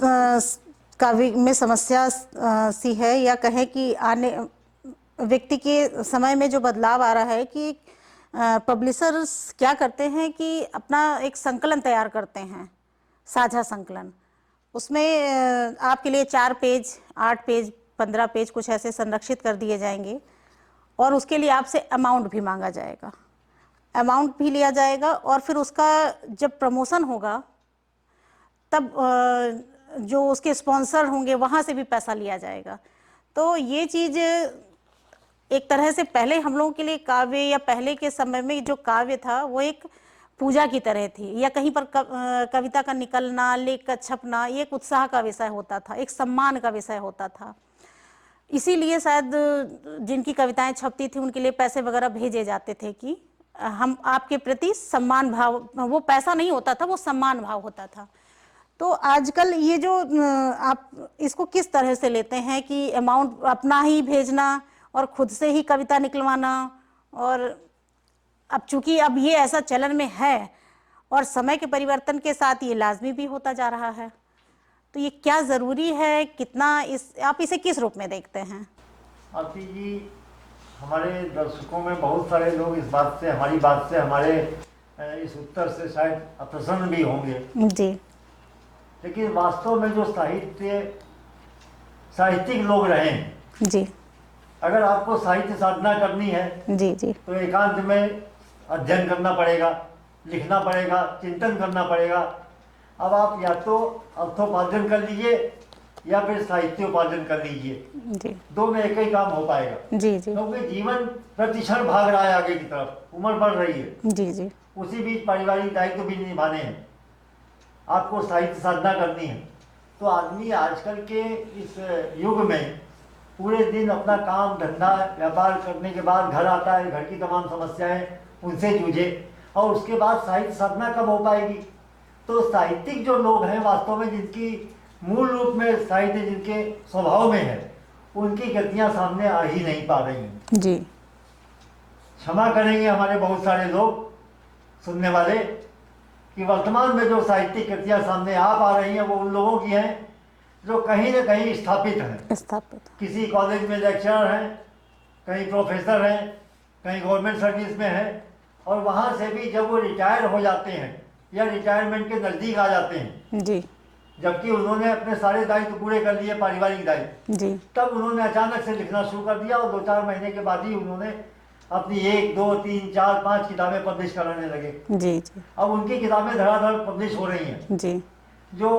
काव्य में समस्या सी है, या कहे कि आने व्यक्ति के समय में जो बदलाव आ रहा है कि पब्लिशर्स क्या करते हैं कि अपना एक संकलन तैयार करते हैं, साझा संकलन। उसमें आपके लिए 4 पेज, 8 पेज, 15 पेज कुछ ऐसे संरक्षित कर दिए जाएंगे और उसके लिए आपसे अमाउंट भी मांगा जाएगा, अमाउंट भी लिया जाएगा। और फिर उसका जब प्रमोशन होगा तब जो उसके स्पॉन्सर होंगे वहाँ से भी पैसा लिया जाएगा। तो ये चीज़ एक तरह से पहले हम लोगों के लिए काव्य, या पहले के समय में जो काव्य था वो एक पूजा की तरह थी, या कहीं पर कविता का निकलना, लेख का छपना, ये एक उत्साह का विषय होता था, एक सम्मान का विषय होता था। इसीलिए शायद जिनकी कविताएं छपती थी उनके लिए पैसे वगैरह भेजे जाते थे कि हम आपके प्रति सम्मान भाव, वो पैसा नहीं होता था, वो सम्मान भाव होता था। तो आजकल ये जो आप इसको किस तरह से लेते हैं कि अमाउंट अपना ही भेजना और खुद से ही कविता निकलवाना, और अब चूंकि अब ये ऐसा चलन में है और समय के परिवर्तन के साथ ये लाजमी भी होता जा रहा है, तो ये क्या ज़रूरी है, कितना आप इसे किस रूप में देखते हैं? आरती जी, हमारे दर्शकों में बहुत सारे लोग इस बात से, हमारी बात से, हमारे इस उत्तर से शायद अप्रसन्न भी होंगे जी लेकिन वास्तव में जो साहित्यिक लोग रहे हैं, जी अगर आपको साहित्य साधना करनी है जी जी तो एकांत में अध्ययन करना पड़ेगा, लिखना पड़ेगा, चिंतन करना पड़ेगा। अब आप या तो अर्थोपार्जन कर लीजिए या फिर साहित्योपार्जन कर लीजिए, जी दो में एक ही काम हो पाएगा। जी जी क्योंकि जीवन प्रतिक्षण भाग रहा है आगे की तरफ, उम्र बढ़ रही है, जी जी उसी बीच पारिवारिक दायित्व भी निभाने हैं, आपको साहित्य साधना करनी है। तो आदमी आजकल के इस युग में पूरे दिन अपना काम धंधा व्यापार करने के बाद घर आता है, घर की तमाम समस्याएं उनसे जूझे, और उसके बाद साहित्य साधना कब हो पाएगी? तो साहित्यिक जो लोग हैं वास्तव में, जिनकी मूल रूप में साहित्य जिनके स्वभाव में है, उनकी कृतियां सामने आ ही नहीं पा रही हैं। जी क्षमा करेंगे हमारे बहुत सारे लोग सुनने वाले कि वर्तमान में जो साहित्यिक कृतियां सामने आ पा रही हैं वो उन लोगों की हैं जो कहीं न कहीं स्थापित हैं, किसी कॉलेज में लेक्चरर हैं, कहीं प्रोफेसर हैं, कहीं गवर्नमेंट सर्विस में हैं, और वहाँ से भी जब वो रिटायर हो जाते हैं या रिटायरमेंट के नज़दीक आ जाते हैं जी जबकि उन्होंने अपने सारे दायित्व पूरे कर लिए, पारिवारिक दायित्व, जी तब उन्होंने अचानक से लिखना शुरू कर दिया और 2-4 महीने के बाद ही उन्होंने अपनी 1, 2, 3, 4, 5 किताबें पब्लिश कराने लगे। जी जी अब उनकी किताबें धड़ाधड़ पब्लिश हो रही हैं। जी जो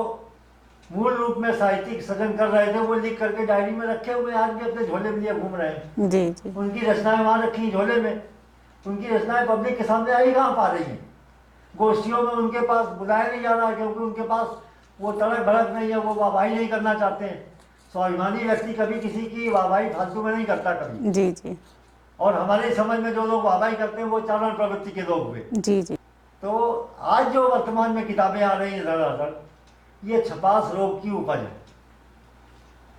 मूल रूप में साहित्यिक सृजन कर रहे थे वो लिख करके डायरी में रखे हुए आज भी अपने झोले में लिए घूम रहे हैं। जी जी उनकी रचनाएं वहाँ रखी झोले में, उनकी रचनाएं पब्लिक के सामने आई कहाँ पा रही हैं? गोष्ठियों में उनके पास बुलाया नहीं जा रहा क्योंकि उनके पास वो तड़क भड़क नहीं है, वो वाहवाही नहीं करना चाहते हैं। स्वाभिमानी व्यक्ति कभी किसी की वाहवाही फालतू में नहीं करता कभी। जी जी और हमारे समझ में जो लोग वाहवाही करते हैं वो चारण प्रवृत्ति के लोग हुए। जी जी तो आज जो वर्तमान में किताबें आ रही हैं धड़ाधड़, ये छपास रोग की उपज है।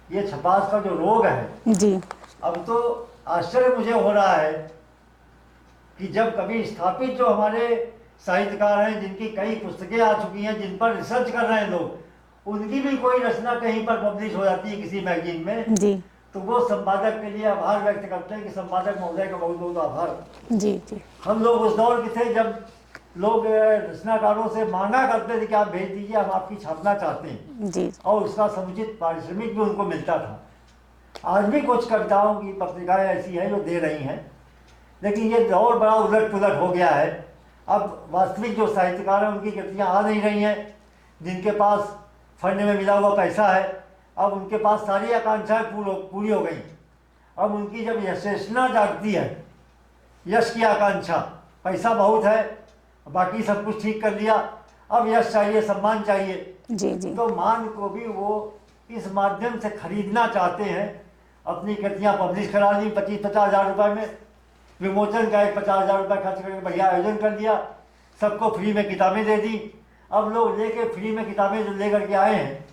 ये छपास का जो रोग है, जी अब तो आश्चर्य मुझे हो रहा है कि जब कभी स्थापित जो हमारे साहित्यकार हैं, जिनकी कई पुस्तकें आ चुकी हैं, जिन पर रिसर्च कर रहे हैं लोग, उनकी भी कोई रचना कहीं पर पब्लिश हो जाती है किसी मैगजीन में, जी तो वो संपादक के लिए आभार व्यक्त करते हैं कि संपादक महोदय का बहुत बहुत आभार। जी जी हम लोग उस दौर के थे जब लोग रचनाकारों से मांगा करते थे कि आप भेज दीजिए, हम आपकी छापना चाहते हैं, जी और उसका समुचित पारिश्रमिक भी उनको मिलता था। आज भी कुछ कविताओं की पत्रिकाएं ऐसी हैं जो दे रही हैं, लेकिन ये दौर बड़ा उलट पुलट हो गया है। अब वास्तविक जो साहित्यकार हैं उनकी कृतियाँ आ नहीं रही हैं, जिनके पास फंड में मिला हुआ पैसा है, अब उनके पास सारी आकांक्षाएं पूरी हो गई। अब उनकी जब यशेषणा जागती है, यश की आकांक्षा, पैसा बहुत है, बाकी सब कुछ ठीक कर लिया, अब यश चाहिए, सम्मान चाहिए, जी जी तो मान को भी वो इस माध्यम से खरीदना चाहते हैं। अपनी कृतियाँ पब्लिश करा ली 25-50 हज़ार रुपये में, विमोचन का एक 50 हज़ार रुपये खर्च करके बढ़िया आयोजन कर दिया, सबको फ्री में किताबें दे दी। अब लोग लेके फ्री में किताबें जो लेकर के आए हैं,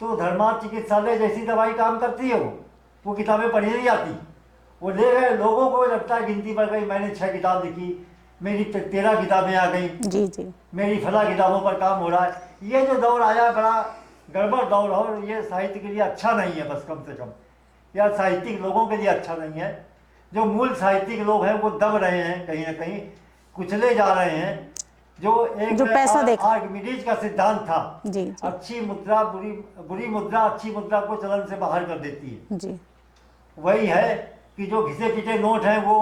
तो धर्मार्थ चिकित्सालय जैसी दवाई काम करती है वो किताबें पढ़ी नहीं जाती। वो ले गए, लोगों को लगता है गिनती बढ़ गई, मैंने 6 किताब लिखी, मेरी 13 किताबें आ गई, जी जी मेरी फला किताबों पर काम हो रहा है। ये जो दौर आया बड़ा गड़बड़ दौर, और ये साहित्य के लिए अच्छा नहीं है, बस कम से कम, या साहित्यिक लोगों के लिए अच्छा नहीं है। जो मूल साहित्यिक लोग हैं वो दब रहे हैं, कहीं ना कहीं कुचले जा रहे हैं। जो पैसा देखा, आर्किमिडीज का सिद्धांत था, जी जी अच्छी मुद्रा बुरी मुद्रा अच्छी मुद्रा को चलन से बाहर कर देती है, जी वही है कि जो घिसे पिटे नोट हैं वो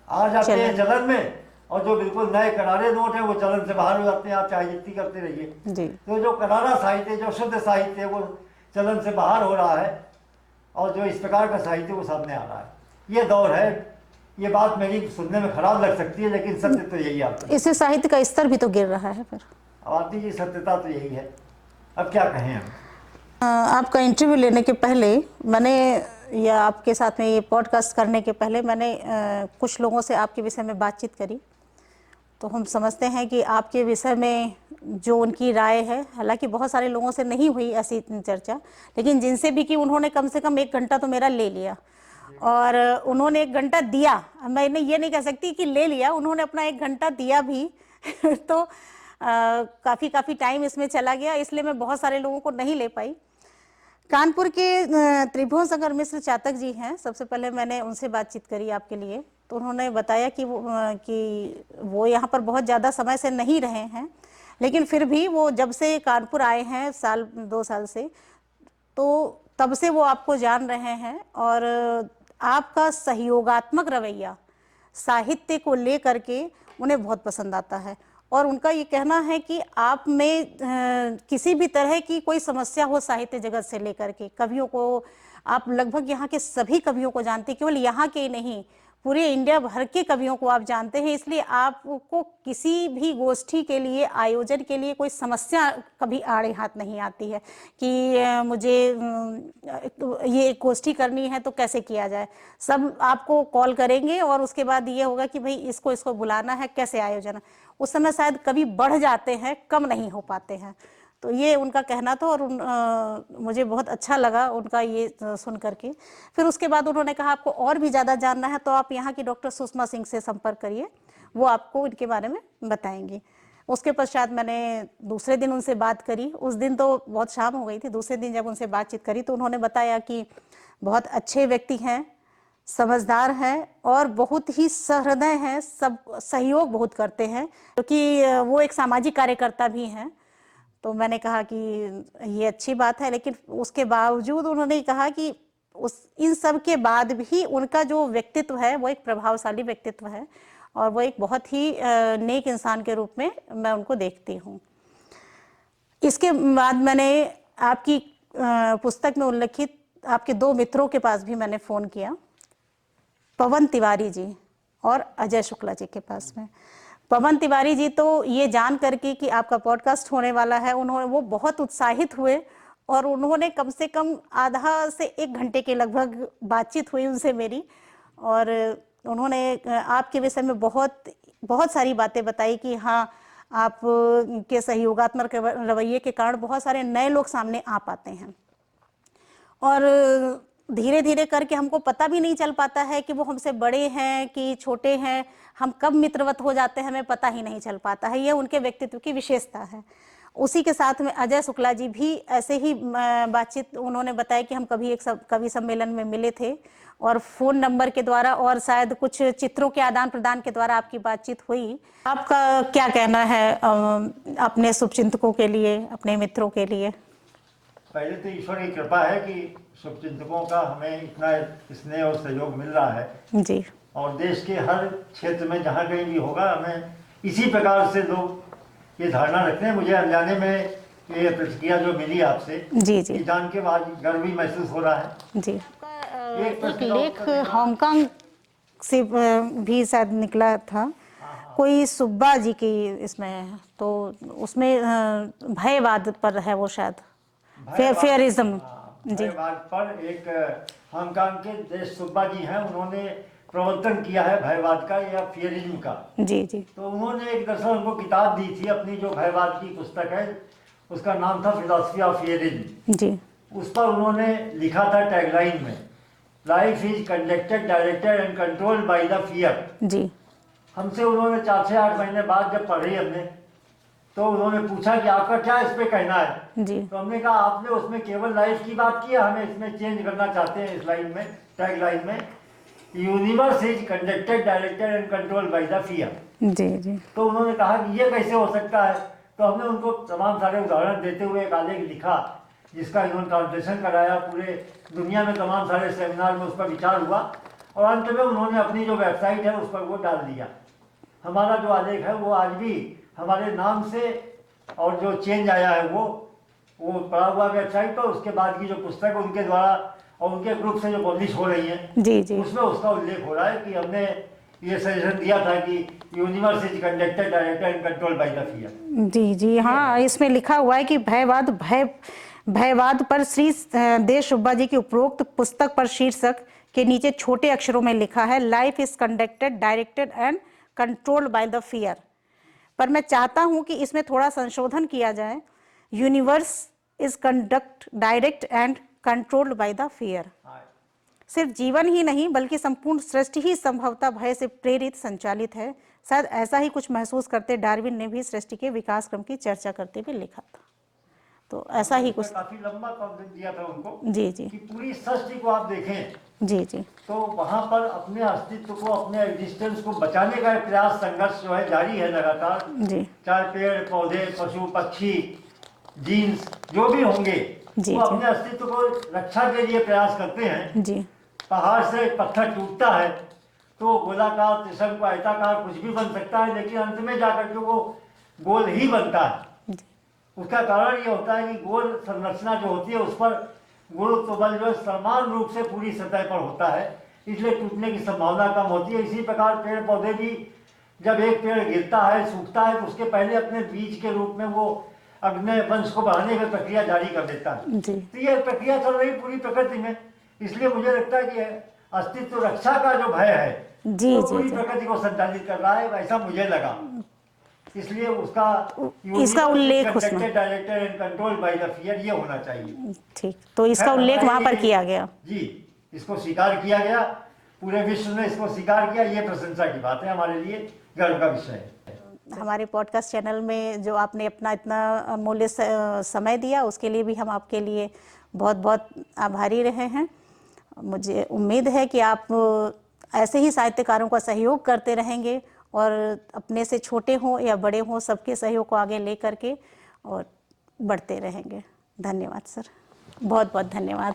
आ जाते हैं चलन में, और जो बिल्कुल नए करारे नोट हैं वो चलन से बाहर हो जाते हैं। आप चाहे जितनी करते रहिए, जी तो जो करारा साहित्य, जो शुद्ध साहित्य है, वो चलन से बाहर हो रहा है, और जो इस प्रकार का साहित्य वो सामने आ रहा है। ये दौर है। ये बात मेरी सुनने में खराब लग सकती है, लेकिन सत्य तो यही आता है। इससे साहित्य का स्तर भी तो गिर रहा है फिर। आरती जी, सत्यता तो यही है, अब क्या कहें हम। आपका इंटरव्यू लेने के पहले मैंने या आपके साथ में ये पॉडकास्ट करने के पहले मैंने कुछ लोगों से आपके विषय में बातचीत करी, तो हम समझते हैं कि आपके विषय में जो उनकी राय है, हालांकि बहुत सारे लोगों से नहीं हुई ऐसी चर्चा, लेकिन जिनसे भी की उन्होंने कम से कम 1 घंटा तो मेरा ले लिया, और उन्होंने 1 घंटा दिया, मैंने ये नहीं कह सकती कि ले लिया, उन्होंने अपना 1 घंटा दिया भी तो काफ़ी टाइम इसमें चला गया, इसलिए मैं बहुत सारे लोगों को नहीं ले पाई। कानपुर के त्रिभुवन शंकर मिश्र चातक जी हैं, सबसे पहले मैंने उनसे बातचीत करी आपके लिए, तो उन्होंने बताया कि वो यहाँ पर बहुत ज़्यादा समय से नहीं रहे हैं, लेकिन फिर भी वो जब से कानपुर आए हैं 1-2 साल से, तो तब से वो आपको जान रहे हैं, और आपका सहयोगात्मक रवैया साहित्य को लेकर के उन्हें बहुत पसंद आता है, और उनका ये कहना है कि आप में किसी भी तरह की कोई समस्या हो साहित्य जगत से लेकर के, कवियों को आप लगभग यहाँ के सभी कवियों को जानते हैं, केवल यहाँ के नहीं पूरे इंडिया भर के कवियों को आप जानते हैं, इसलिए आपको किसी भी गोष्ठी के लिए, आयोजन के लिए कोई समस्या कभी आड़े हाथ नहीं आती है कि मुझे ये एक गोष्ठी करनी है तो कैसे किया जाए। सब आपको कॉल करेंगे और उसके बाद ये होगा कि भाई इसको बुलाना है, कैसे आयोजन। उस समय शायद कभी बढ़ जाते हैं, कम नहीं हो पाते हैं। तो ये उनका कहना था, और मुझे बहुत अच्छा लगा उनका ये सुन करके। फिर उसके बाद उन्होंने कहा आपको और भी ज़्यादा जानना है तो आप यहाँ की डॉक्टर सुषमा सिंह से संपर्क करिए, वो आपको इनके बारे में बताएंगी। उसके पश्चात मैंने दूसरे दिन उनसे बात करी, उस दिन तो बहुत शाम हो गई थी, दूसरे दिन जब उनसे बातचीत करी तो उन्होंने बताया कि बहुत अच्छे व्यक्ति हैं, समझदार हैं और बहुत ही सहृदय हैं, सब सहयोग बहुत करते हैं, क्योंकि वो एक सामाजिक कार्यकर्ता भी हैं। तो मैंने कहा कि ये अच्छी बात है, लेकिन उसके बावजूद उन्होंने कहा कि इन सब के बाद भी उनका जो व्यक्तित्व है वो एक प्रभावशाली व्यक्तित्व है, और वो एक बहुत ही नेक इंसान के रूप में मैं उनको देखती हूँ। इसके बाद मैंने आपकी पुस्तक में उल्लेखित आपके 2 मित्रों के पास भी मैंने फ़ोन किया, पवन तिवारी जी और अजय शुक्ला जी के पास में। पवन तिवारी जी तो ये जान करके कि आपका पॉडकास्ट होने वाला है, वो बहुत उत्साहित हुए, और उन्होंने कम से कम आधा से 1 घंटे के लगभग बातचीत हुई उनसे मेरी, और उन्होंने आपके विषय में बहुत सारी बातें बताई कि हाँ, आप के सहयोगात्मक रवैये के कारण बहुत सारे नए लोग सामने आ पाते हैं, और धीरे धीरे करके हमको पता भी नहीं चल पाता है कि वो हमसे बड़े हैं कि छोटे हैं, हम कब मित्रवत हो जाते हैं हमें पता ही नहीं चल पाता है। ये उनके व्यक्तित्व की विशेषता है। उसी के साथ में अजय शुक्ला जी भी ऐसे ही बातचीत, उन्होंने बताया कि हम कभी एक कवि सम्मेलन में मिले थे, और फ़ोन नंबर के द्वारा और शायद कुछ चित्रों के आदान प्रदान के द्वारा आपकी बातचीत हुई। आपका क्या कहना है अपने शुभचिंतकों के लिए, अपने मित्रों के लिए? पहले तो ईश्वर की कृपा है कि शुभचिंतकों का हमें इतना स्नेह और सहयोग मिल रहा है जी, और देश के हर क्षेत्र में जहाँ कहीं भी होगा हमें इसी प्रकार से लोग ये धारणा रखते हैं। मुझे अनजाने में ये प्रतिक्रिया जो मिली आपसे, जी, जी, जान के बाद गर्व भी महसूस हो रहा है। जी। एक लेख हांगकांग से भी शायद निकला था, कोई सुब्बा जी की इसमें, तो उसमें भयवाद पर है वो शायद, फेयरिज्म। जी, भयवाद पर एक हांगकांग के देश सुब्बा जी हैं, उन्होंने प्रवर्तन किया है भयवाद का या फियरिज्म का। जी, जी, तो उन्होंने एक दरअसल उनको किताब दी थी, अपनी जो भयवाद की पुस्तक है उसका नाम था फिलॉसफी ऑफ फियरिज्म। जी, उस पर उन्होंने लिखा था टैगलाइन में, life is conducted, directed and controlled by the fear. जी, हमसे उन्होंने 4 से 8 महीने बाद जब पढ़ी हमने, तो उन्होंने पूछा कि आपका क्या इस पे कहना है। जी, तो हमने कहा आपने उसमें केवल लाइफ की बात की है, हमें इसमें चेंज करना चाहते हैं इस लाइन में, टैग लाइन में, universe is conducted, directed and controlled by the fear. जी, जी, तो उन्होंने कहा कि ये कैसे हो सकता है। तो हमने उनको तमाम सारे उदाहरण देते हुए एक आलेख लिखा, जिसका इन्होंने ट्रांसलेशन कराया, पूरे दुनिया में तमाम सारे सेमिनार में उस पर विचार हुआ, और अंत में उन्होंने अपनी जो वेबसाइट है उस पर वो डाल दिया। हमारा जो आलेख है वो आज भी हमारे नाम से, और जो चेंज आया है वो पड़ा हुआ वेबसाइट पर, उसके बाद की जो पुस्तक उनके द्वारा और उनके ग्रुप से जो पब्लिश हो रही है, जी, जी, उसमें उसका उल्लेख हो रहा है कि हमने ये सजेशन दिया था कि universe is conducted, directed and controlled by the fear. जी, जी, हाँ, इसमें लिखा हुआ है कि भयवाद भयवाद पर श्री देश सुब्बा जी की उपरोक्त पुस्तक पर शीर्षक के नीचे छोटे अक्षरों में लिखा है, life is conducted, directed and controlled by the fear. पर मैं चाहता हूं कि इसमें थोड़ा संशोधन किया जाए, universe is conduct direct and controlled by the fear. सिर्फ जीवन ही नहीं बल्कि संपूर्ण सृष्टि ही संभवतः भय से प्रेरित संचालित है। शायद ऐसा ही कुछ महसूस करते डार्विन ने भी सृष्टि के विकास क्रम की चर्चा करते हुए लिखा था। तो ऐसा ही कुछ काफी लंबा कॉन्सेप्ट दिया था उनको जी जी कि पूरी सृष्टि को आप देखें जी जी तो वहां पर अपने अस्तित्व को, अपने एग्जिस्टेंस को बचाने का प्रयास, संघर्ष जो है जारी है लगातार। जी चाहे पेड़ पौधे, पशु पक्षी, जीन्स जो भी होंगे जी, वो अपने अस्तित्व को रक्षा के लिए प्रयास करते हैं। जी पहाड़ से पत्थर टूटता है तो गोलाकार, त्रिशंकु, आयताकार कुछ भी बन सकता है, लेकिन अंत में जाकर के वो गोल ही बनता है। उसका कारण ये होता है कि गोल संरचना जो होती है उस पर गुरुत्व बल जो समान रूप से पूरी सतह पर होता है, इसलिए टूटने की संभावना कम होती है। इसी प्रकार पेड़ पौधे भी, जब एक पेड़ गिरता है, सूखता है, तो उसके पहले अपने बीज के रूप में वो अग्नि वंश को बढ़ाने की प्रक्रिया जारी कर देता है। तो ये प्रक्रिया चल रही पूरी प्रकृति में, इसलिए मुझे लगता है कि अस्तित्व रक्षा का जो भय है जी तो पूरी प्रकृति को संचालित कर रहा है, ऐसा मुझे लगा। इसलिए इसका उल्लेख directed and controlled by the fear ये होना चाहिए। ठीक, तो इसका उल्लेख वहां पर किया गया। जी, इसको स्वीकार किया गया, पूरे विश्व ने इसको स्वीकार किया। ये प्रशंसा की बात है, हमारे लिए गर्व का विषय है। हमारे पॉडकास्ट चैनल में जो आपने अपना इतना अमूल्य समय दिया, उसके लिए भी हम आपके लिए बहुत बहुत आभारी रहे हैं। मुझे उम्मीद है कि आप ऐसे ही साहित्यकारों का सहयोग करते रहेंगे और अपने से छोटे हों या बड़े हों, सबके सहयोग को आगे ले करके और बढ़ते रहेंगे। धन्यवाद सर, बहुत बहुत धन्यवाद।